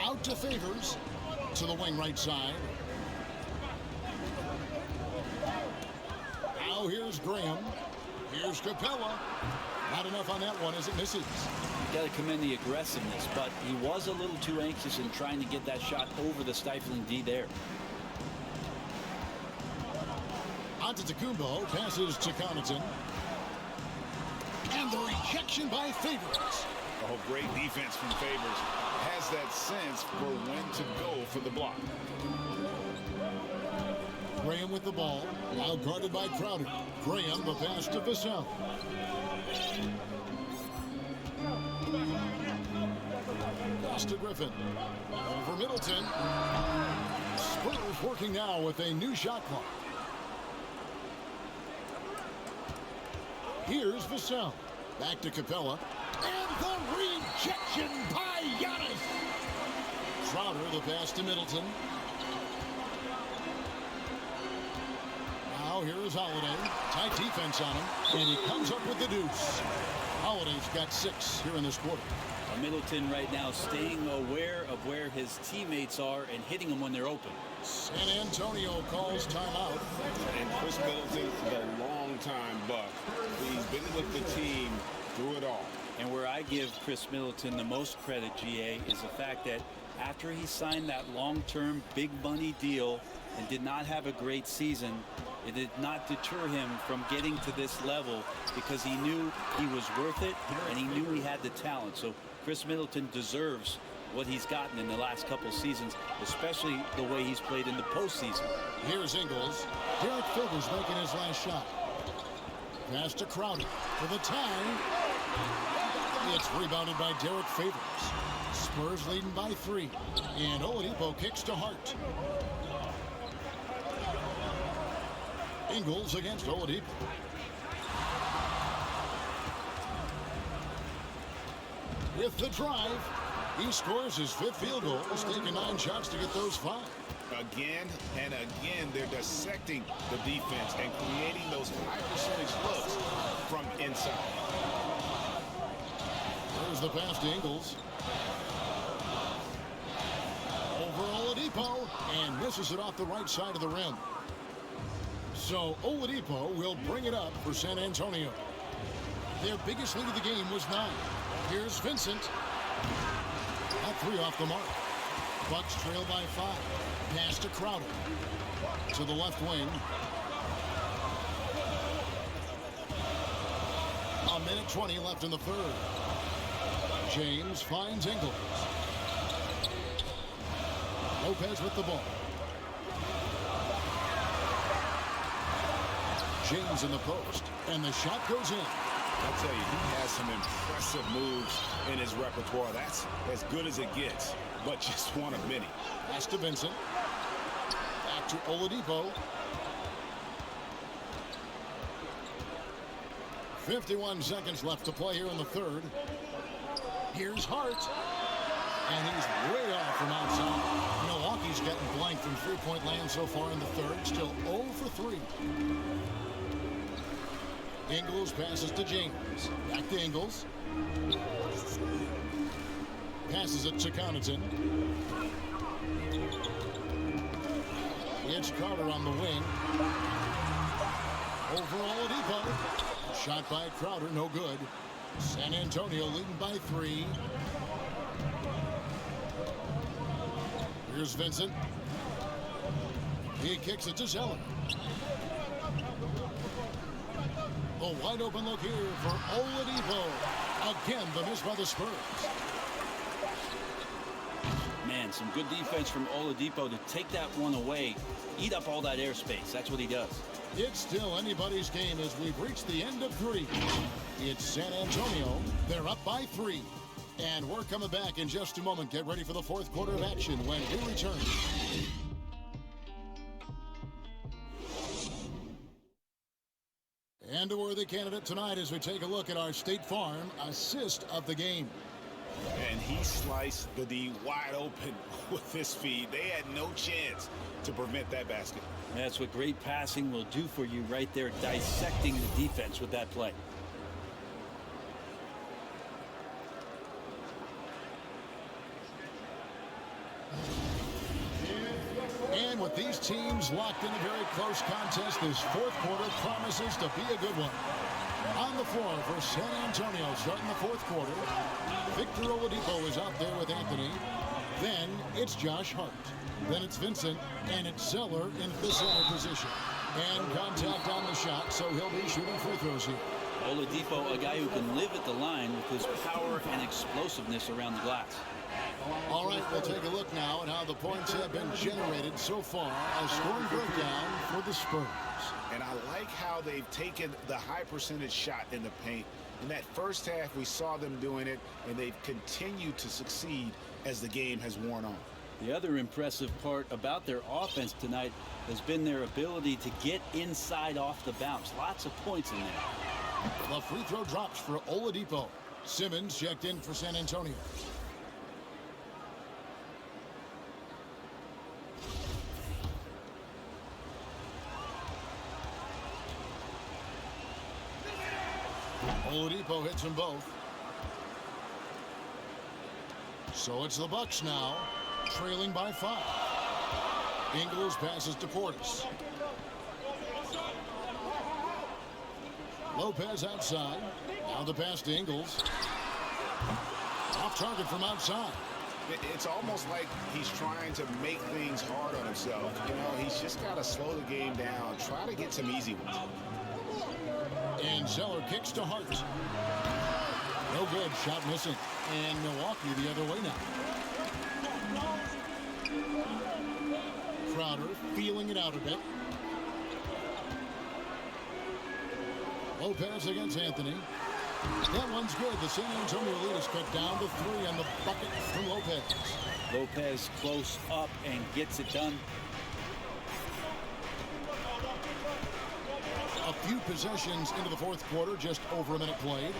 Out to Favors. To the wing right side. Now here's Graham. Here's Capella. Not enough on that one as it misses. You got to commend the aggressiveness, but he was a little too anxious in trying to get that shot over the stifling D there. Antetokounmpo passes to Connaughton. And the rejection by Favors. Oh, great defense from Favors. Has that sense for when to go for the block. Graham with the ball. Now guarded by Crowder. Graham the pass to Vassell. Pass to Griffin. Over Middleton. Spurs working now with a new shot clock. Here's Vassell. Back to Capella. And the rejection by Giannis. Crowder the pass to Middleton. Now here is Holiday. Tight defense on him. And he comes up with the deuce. Holiday's got 6 here in this quarter. Middleton right now staying aware of where his teammates are and hitting them when they're open. San Antonio calls timeout. And Chris Middleton, the long-time Buck. He's been with the team through it all. And where I give Chris Middleton the most credit, GA, is the fact that after he signed that long-term big money deal and did not have a great season, it did not deter him from getting to this level because he knew he was worth it and he knew he had the talent. So Chris Middleton deserves what he's gotten in the last couple seasons, especially the way he's played in the postseason. Here's Ingles. Derek Favors making his last shot. Pass to Crowder for the tie. It's rebounded by Derek Favors. Spurs leading by 3. And Oladipo kicks to Hart. Ingles against Oladipo. With the drive, he scores his 5th field goal. He's taking 9 shots to get those 5. Again and again, they're dissecting the defense and creating those high percentage looks from inside. There's the pass to Ingles. Over Oladipo and misses it off the right side of the rim. So Oladipo will bring it up for San Antonio. Their biggest lead of the game was 9. Here's Vincent. At 3 off the mark. Bucks trail by 5. Pass to Crowder. To the left wing. A minute 20 left in the 3rd. James finds Ingles. Lopez with the ball. James in the post. And the shot goes in. I'll tell you, he has some impressive moves in his repertoire. That's as good as it gets, but just one of many. Pass to Vincent. Back to Oladipo. 51 seconds left to play here in the third. Here's Hart. And he's way off from outside. Milwaukee's getting blank from three-point land so far in the third. Still 0 for 3. Ingles passes to James. Back to Ingles. Passes it to Connaughton. It's Crowder on the wing. Over Oladipo. Shot by Crowder, no good. San Antonio leading by 3. Here's Vincent. He kicks it to Zeller. A wide open look here for Oladipo. Again, the miss by the Spurs. Man, some good defense from Oladipo to take that one away, eat up all that airspace. That's what he does. It's still anybody's game as we've reached the end of 3. It's San Antonio. They're up by 3. And we're coming back in just a moment. Get ready for the fourth quarter of action when we return. And a worthy candidate tonight as we take a look at our State Farm assist of the game. And he sliced the D wide open with his feed. They had no chance to prevent that basket. That's what great passing will do for you right there, dissecting the defense with that play. And with these teams locked in a very close contest, this fourth quarter promises to be a good one. On the floor for San Antonio starting the fourth quarter, Victor Oladipo is out there with Anthony. Then it's Josh Hart. Then it's Vincent, and it's Zeller in the center position. And contact on the shot, so he'll be shooting free throws here. Oladipo, a guy who can live at the line with his power and explosiveness around the glass. All right, we'll take a look now at how the points have been generated so far. A scoring breakdown for the Spurs. And I like how they've taken the high percentage shot in the paint. In that first half, we saw them doing it, and they've continued to succeed as the game has worn on. The other impressive part about their offense tonight has been their ability to get inside off the bounce. Lots of points in there. The free throw drops for Oladipo. Simmons checked in for San Antonio. Oladipo hits them both. So it's the Bucks now, trailing by 5. Ingles passes to Portis. Lopez outside. Now the pass to Ingles. Off target from outside. It's almost like he's trying to make things hard on himself. You know, he's just got to slow the game down, try to get some easy ones. And Zeller kicks to Hart. No good. Shot missing. And Milwaukee the other way now. Crowder feeling it out a bit. Lopez against Anthony. That one's good. The San Antonio lead is cut down to 3 on the bucket from Lopez. Lopez close up and gets it done. A few possessions into the fourth quarter, just over a minute played.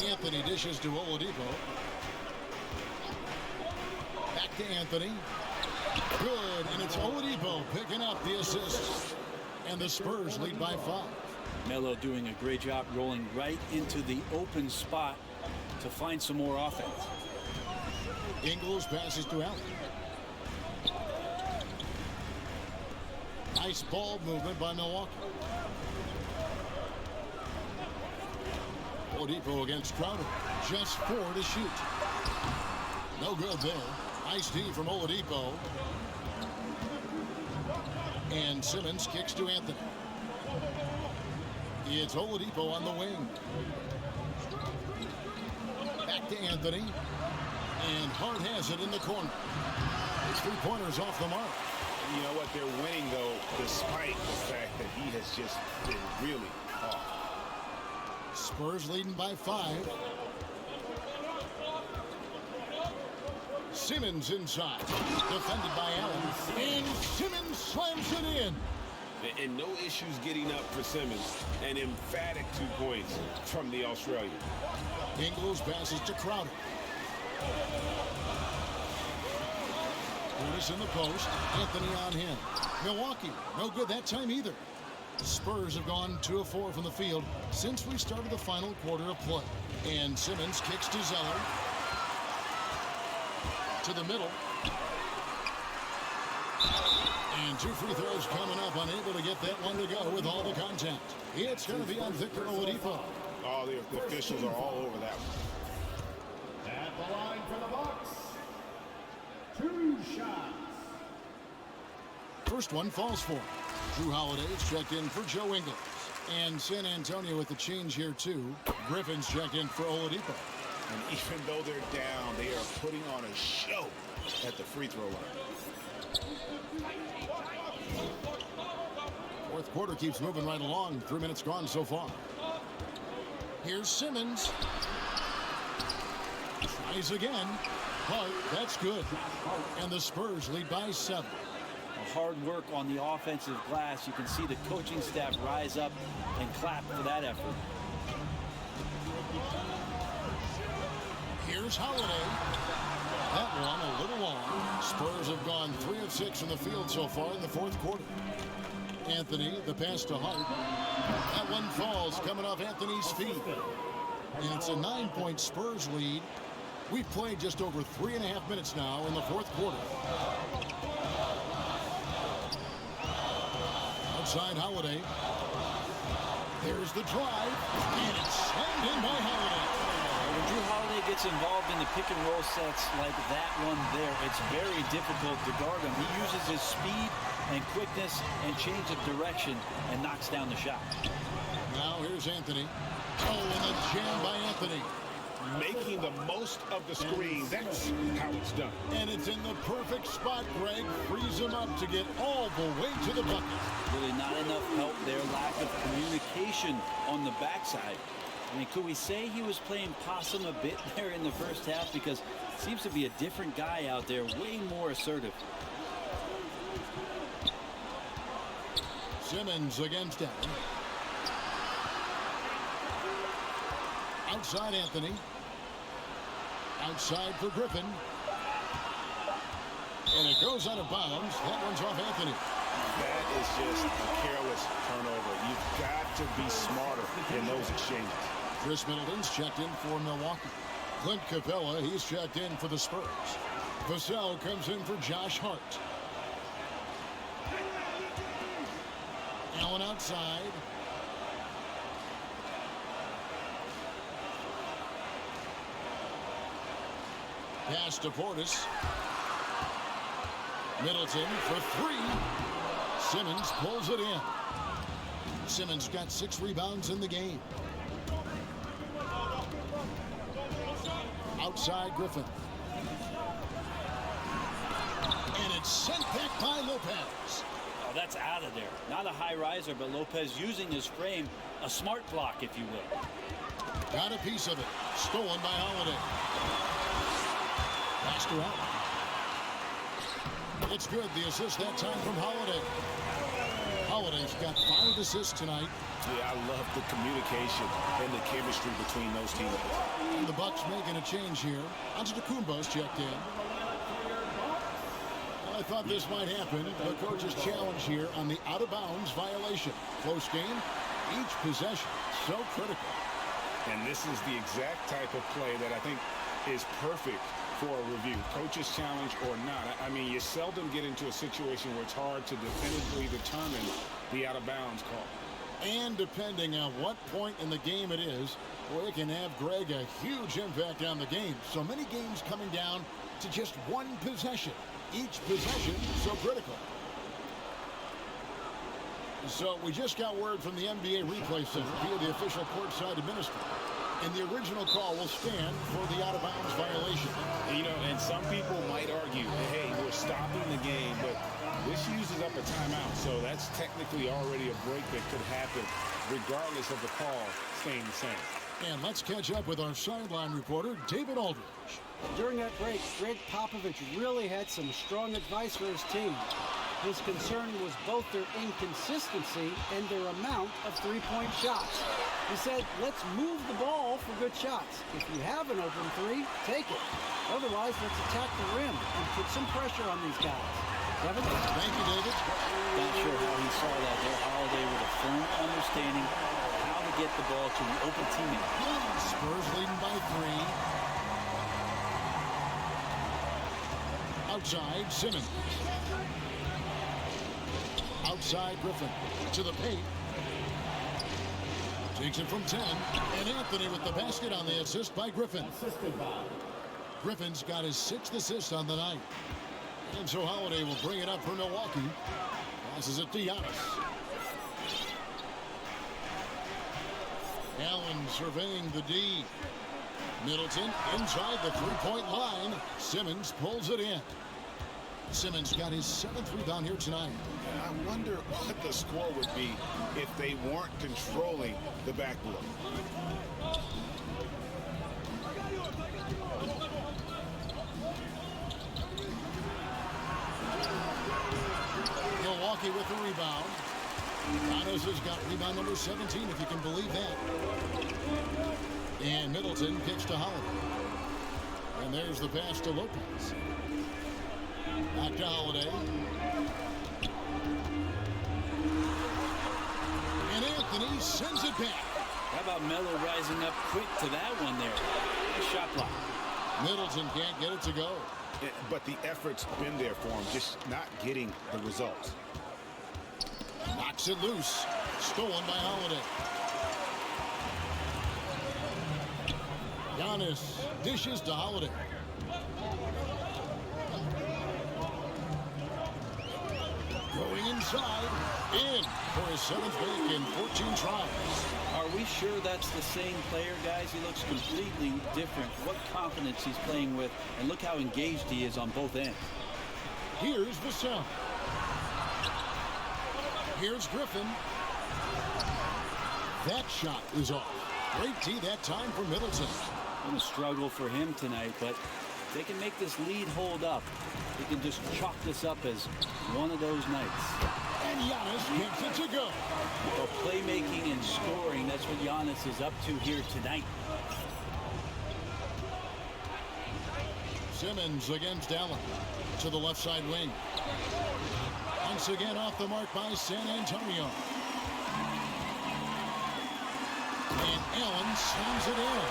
Anthony dishes to Oladipo. Back to Anthony. Good, and it's Oladipo picking up the assist. And the Spurs lead by 5. Melo doing a great job rolling right into the open spot to find some more offense. Ingles passes to Allen. Nice ball movement by Milwaukee. Oladipo against Crowder. Just 4 to shoot. No good there. Nice D from Oladipo. And Simmons kicks to Anthony. It's Oladipo on the wing. Back to Anthony. And Hart has it in the corner. His three-pointers off the mark. You know what? They're winning, though, despite the fact that he has just been really off. Spurs leading by 5. Simmons inside. Defended by Allen. And Simmons slams it in. And no issues getting up for Simmons. An emphatic 2 points from the Australian. Ingles passes to Crowder. Curtis in the post. Anthony on him. Milwaukee, no good that time either. Spurs have gone 2 of 4 from the field since we started the final quarter of play. And Simmons kicks to Zeller. To the middle. And 2 free throws coming up, unable to get that one to go with all the contact. It's going to be on Victor Oladipo. Oh, the officials are all over that one. At the line for the Bucks, 2 shots. First one falls for him. Drew Holiday's checked in for Joe Ingles. And San Antonio with the change here, too. Griffin's checked in for Oladipo. And even though they're down, they are putting on a show at the free throw line. Fourth quarter keeps moving right along. 3 minutes gone so far. Here's Simmons. Tries again. But that's good. And the Spurs lead by 7. Hard work on the offensive glass. You can see the coaching staff rise up and clap for that effort. Here's Holiday. That one a little long. Spurs have gone 3 of 6 from the field so far in the fourth quarter. Anthony, the pass to Hart. That one falls, coming off Anthony's feet. And it's a 9-point Spurs lead. We've played just over 3.5 minutes now in the fourth quarter. Outside Holiday. There's the drive. And it's slammed in by Holiday. When Drew Holiday gets involved in the pick and roll sets like that one there, it's very difficult to guard him. He uses his speed and quickness and change of direction and knocks down the shot. Now here's Anthony. Oh, and a jam by Anthony. Making the most of the screen. That's how it's done. And it's in the perfect spot, Greg. Frees him up to get all the way to the bucket. Really not enough help there. Lack of communication on the backside. I mean, could we say he was playing possum a bit there in the first half? Because it seems to be a different guy out there, way more assertive. Simmons against him. Outside Anthony. Outside for Griffin. And it goes out of bounds. That one's off Anthony. That is just a careless turnover. You've got to be smarter in those exchanges. Chris Middleton's checked in for Milwaukee. Clint Capella, he's checked in for the Spurs. Vassell comes in for Josh Hart. Allen outside. Pass to Portis. Middleton for 3. Simmons pulls it in. Simmons got 6 rebounds in the game. Outside Griffin. And it's sent back by Lopez. Oh, that's out of there. Not a high riser, but Lopez using his frame. A smart block, if you will. Got a piece of it. Stolen by Holiday. Passed around. It's good. The assist that time from Holiday. Holiday's got 5 assists tonight. Yeah, I love the communication and the chemistry between those teammates. And the Bucks making a change here. Antetokounmpo's checked in. Well, I thought this might happen. The coach's challenge here on the out-of-bounds violation. Close game. Each possession so critical. And this is the exact type of play that I think is perfect for a review. Coach's challenge or not. I mean, you seldom get into a situation where it's hard to definitively determine the out-of-bounds call. And depending on what point in the game it is, well, it can have, Greg, a huge impact on the game. So many games coming down to just one possession. Each possession so critical. So we just got word from the NBA Replay Center via the official courtside administrator. And the original call will stand for the out-of-bounds violation. You know, and some people might argue, hey, we're stopping the game, but this uses up a timeout, so that's technically already a break that could happen regardless of the call staying the same. And let's catch up with our sideline reporter, David Aldridge. During that break, Greg Popovich really had some strong advice for his team. His concern was both their inconsistency and their amount of three-point shots. He said, let's move the ball for good shots. If you have an open three, take it. Otherwise, let's attack the rim and put some pressure on these guys. Kevin? Thank you, David. Not sure how he saw that there. Holiday with a firm understanding of how to get the ball to the open teammate. Spurs leading by 3. Outside, Simmons. Outside, Griffin. To the paint. Takes it from 10. And Anthony with the basket on the assist by Griffin. Griffin's got his 6th assist on the night. And so Holiday will bring it up for Milwaukee. Passes it to Giannis. Allen surveying the D. Middleton inside the three-point line. Simmons pulls it in. Simmons got his 7th rebound here tonight. I wonder what the score would be if they weren't controlling the backboard. Milwaukee with the rebound. Giannis has got rebound number 17, if you can believe that. And Middleton kicks to Holiday. And there's the pass to Lopez. Back to Holiday. And Anthony sends it back. How about Melo rising up quick to that one there? Nice shot block. Middleton can't get it to go. But the effort's been there for him, just not getting the results. Knocks it loose. Stolen by Holiday. Giannis dishes to Holiday. Going inside. In for his 7th break in 14 tries. Are we sure that's the same player, guys? He looks completely different. What confidence he's playing with, and look how engaged he is on both ends. Here's Vassell. Here's Griffin. That shot is off. Great tee that time for Middleton. Been a struggle for him tonight, but if they can make this lead hold up, they can just chalk this up as one of those nights. And Giannis gets it to go. Well, playmaking and scoring, that's what Giannis is up to here tonight. Simmons against Allen to the left side wing. Once again off the mark by San Antonio. And Allen slams it in.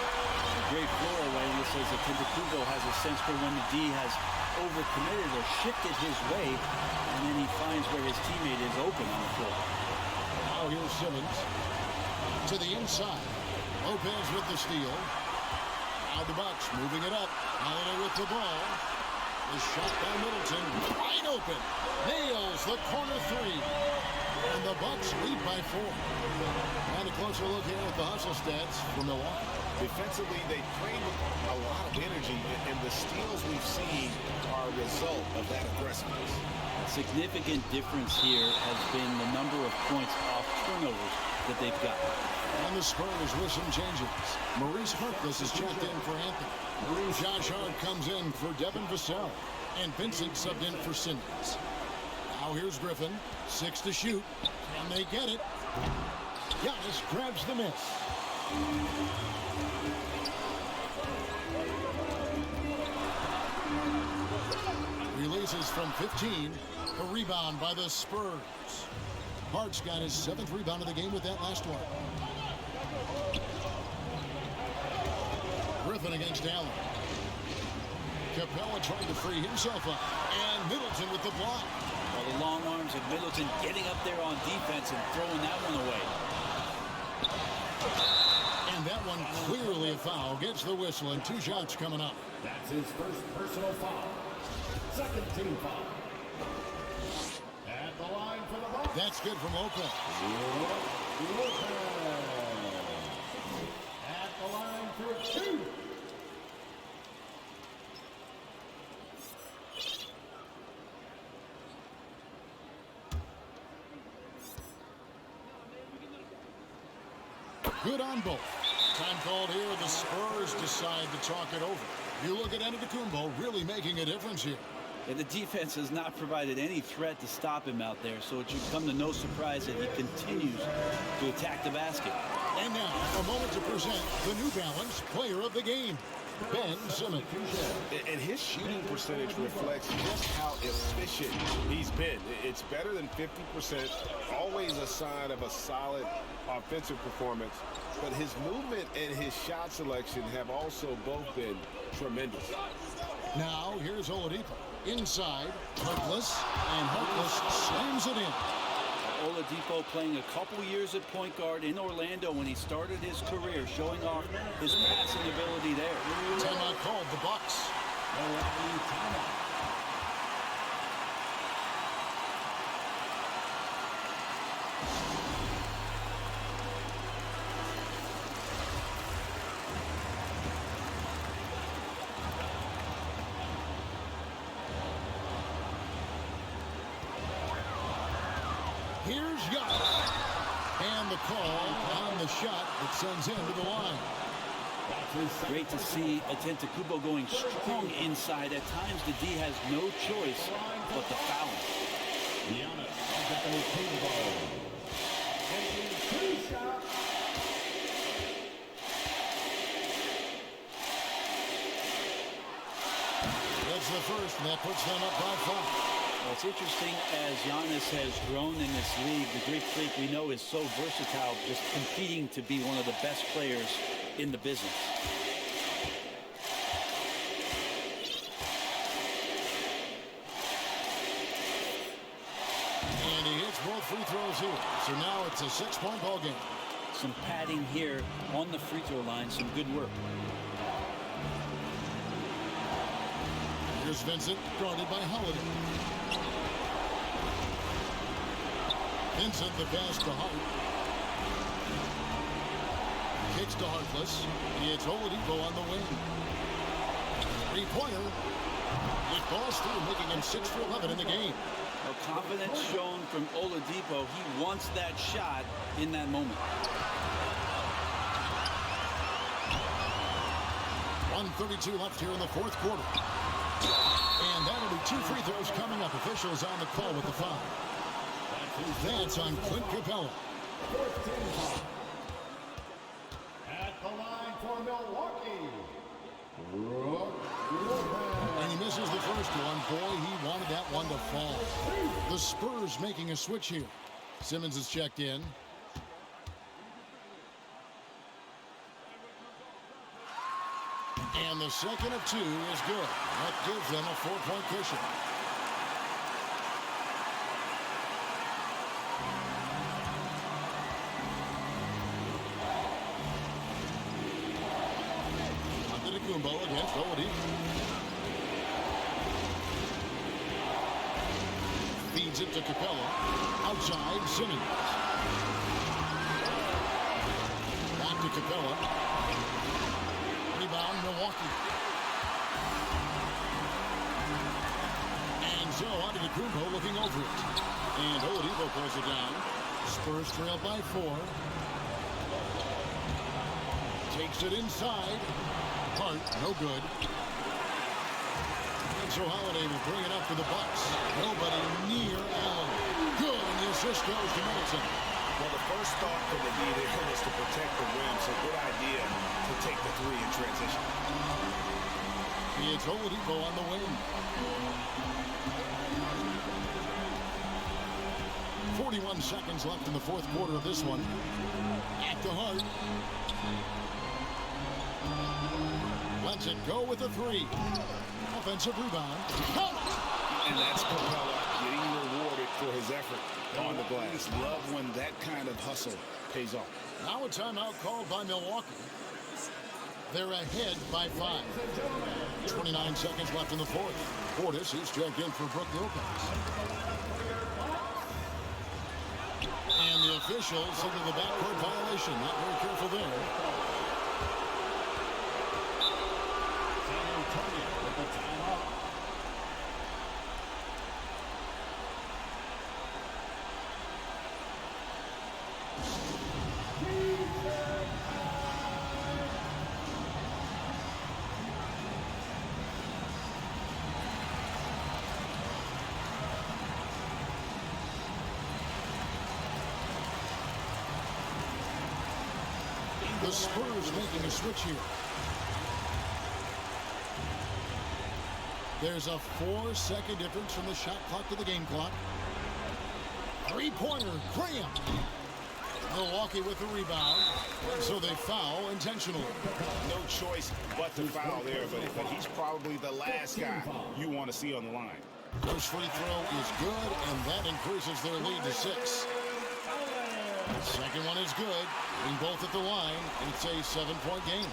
Great floor awareness as Antetokounmpo has a sense for when the D has overcommitted or shifted his way, and then he finds where his teammate is open on the floor. Now here's Simmons to the inside. Lopez with the steal. Now the Bucks moving it up. Holiday with the ball. The shot by Middleton. Wide open. Nails the corner 3. And the Bucks lead by 4. And a closer look here at the hustle stats for Milwaukee. Defensively, they played with a lot of energy, and the steals we've seen are a result of that aggressiveness. A significant difference here has been the number of points off turnovers that they've got. And the Spurs with some changes. Maurice Harkless is checked in for Anthony. Josh Hart comes in for Devin Vassell. And Vincent subbed in for Simmons. Now here's Griffin. 6 to shoot. And they get it. Giannis grabs the miss. Releases from 15. A rebound by the Spurs. Hart's got his 7th rebound of the game with that last one. Griffin against Allen. Capella trying to free himself up. And Middleton with the block. Well, the long arms of Middleton getting up there on defense and throwing that one away. And that one clearly a foul. Gets the whistle and 2 shots coming up. That's his first personal foul. 2nd team foul. At the line for the Bucks. That's good from Lopez. Lopez. At the line for 2. Good on both. Time called here. The Spurs decide to talk it over. You look at Antetokounmpo really making a difference here. And the defense has not provided any threat to stop him out there, so it should come to no surprise that he continues to attack the basket. And now, a moment to present the New Balance Player of the Game, Ben Simmons. And his shooting percentage reflects just how efficient he's been. It's better than 50%, always a sign of a solid offensive performance. But his movement and his shot selection have also both been tremendous. Now, here's Oladipo. Inside, Harkless, and Harkless slams it in. Oladipo playing a couple years at point guard in Orlando when he started his career, showing off his passing ability there. Timeout called the Bucks. Here's Giannis. And the call on the shot that sends him to the line. Great to see Antetokounmpo going strong inside. At times, the D has no choice but to foul him. That's the first, and that puts them up by 5. Well, it's interesting as Giannis has grown in this league. The Greek Freak we know is so versatile, just competing to be one of the best players in the business. And he hits both free throws here. So now it's a 6-point ball game. Some padding here on the free throw line. Some good work. Here's Vincent, guarded by Holiday. Vincent, the pass to Hart. Kicks to Harkless. It's Oladipo on the wing. Three-pointer. It falls through, making him 6 for 11 in the game. Well, confidence shown from Oladipo. He wants that shot in that moment. 1:32 left here in the fourth quarter. And that'll be 2 free throws coming up. Officials on the call with the foul. That's on Clint Capella. At the line for Milwaukee. And he misses the first one. Boy, he wanted that one to fall. The Spurs making a switch here. Simmons is checked in. And the second of 2 is good. That gives them a 4-point cushion. Antetokounmpo against Oladipo. Feeds it to Capella. Outside, Simmons. Back to Capella. Rebound, Milwaukee. And so Antetokounmpo looking over it. And Oladipo pulls it down. Spurs trail by 4. Takes it inside. Hart, no good. And so Holiday will bring it up to the Bucks. Nobody near Allen. Good, and the assist goes to Middleton. Well, the first thought for the D there was to protect the rim, so good idea to take the 3 in transition. It's Oladipo on the wing. 41 seconds left in the fourth quarter of this one. Back to Hart. Lets it go with a 3. Offensive rebound. And that's Capella getting rewarded for his effort on the glass. Love when that kind of hustle pays off. Now a timeout called by Milwaukee. They're ahead by 5. 29 seconds left in the fourth. Portis is checked in for Brook Lopez. And the officials into the backcourt violation. Not very careful there. The Spurs making a switch here. There's a 4-second difference from the shot clock to the game clock. Three-pointer, Graham. Milwaukee with the rebound, and so they foul intentionally. No choice but to foul there, but he's probably the last guy you want to see on the line. First free throw is good, and that increases their lead to 6. Second one is good. Being both at the line, it's a 7-point game.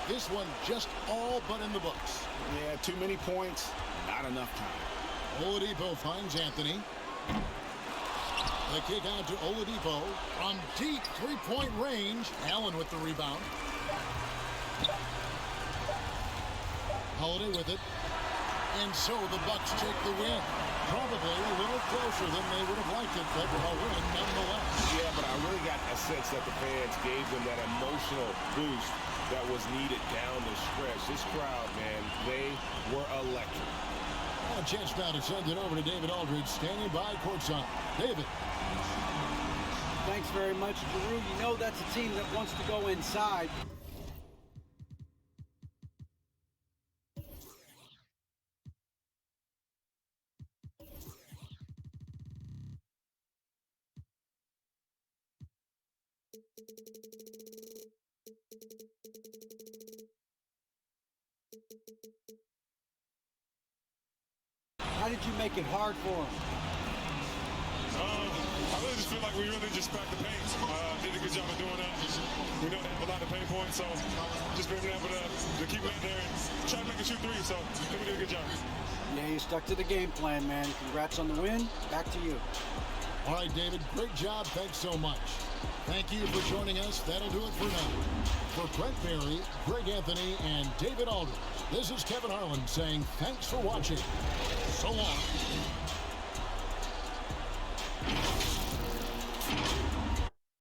This one just all but in the books. Yeah, too many points, not enough time. Oladipo finds Anthony. The kick out to Oladipo from deep three-point range. Allen with the rebound. Holiday with it. And so the Bucks take the win. Probably a little closer than they would have liked it, but a win nonetheless. Yeah, but I really got a sense that the fans gave them that emotional boost that was needed down the stretch. This crowd, man, they were electric. A chance now to send it over to David Aldridge, standing by courtside. David. Thanks very much, Drew. You know that's a team that wants to go inside. How did you make it hard for him? I really just feel like we really just cracked the paint. Did a good job of doing that. We know they have a lot of pain points, so just being able to keep it in there and try to make a shoot three. So I think we did a good job. Yeah, you stuck to the game plan, man. Congrats on the win. Back to you. All right, David, great job. Thanks so much. Thank you for joining us. That'll do it for now. For Brent Berry, Greg Anthony, and David Aldridge, this is Kevin Harlan saying thanks for watching. So long.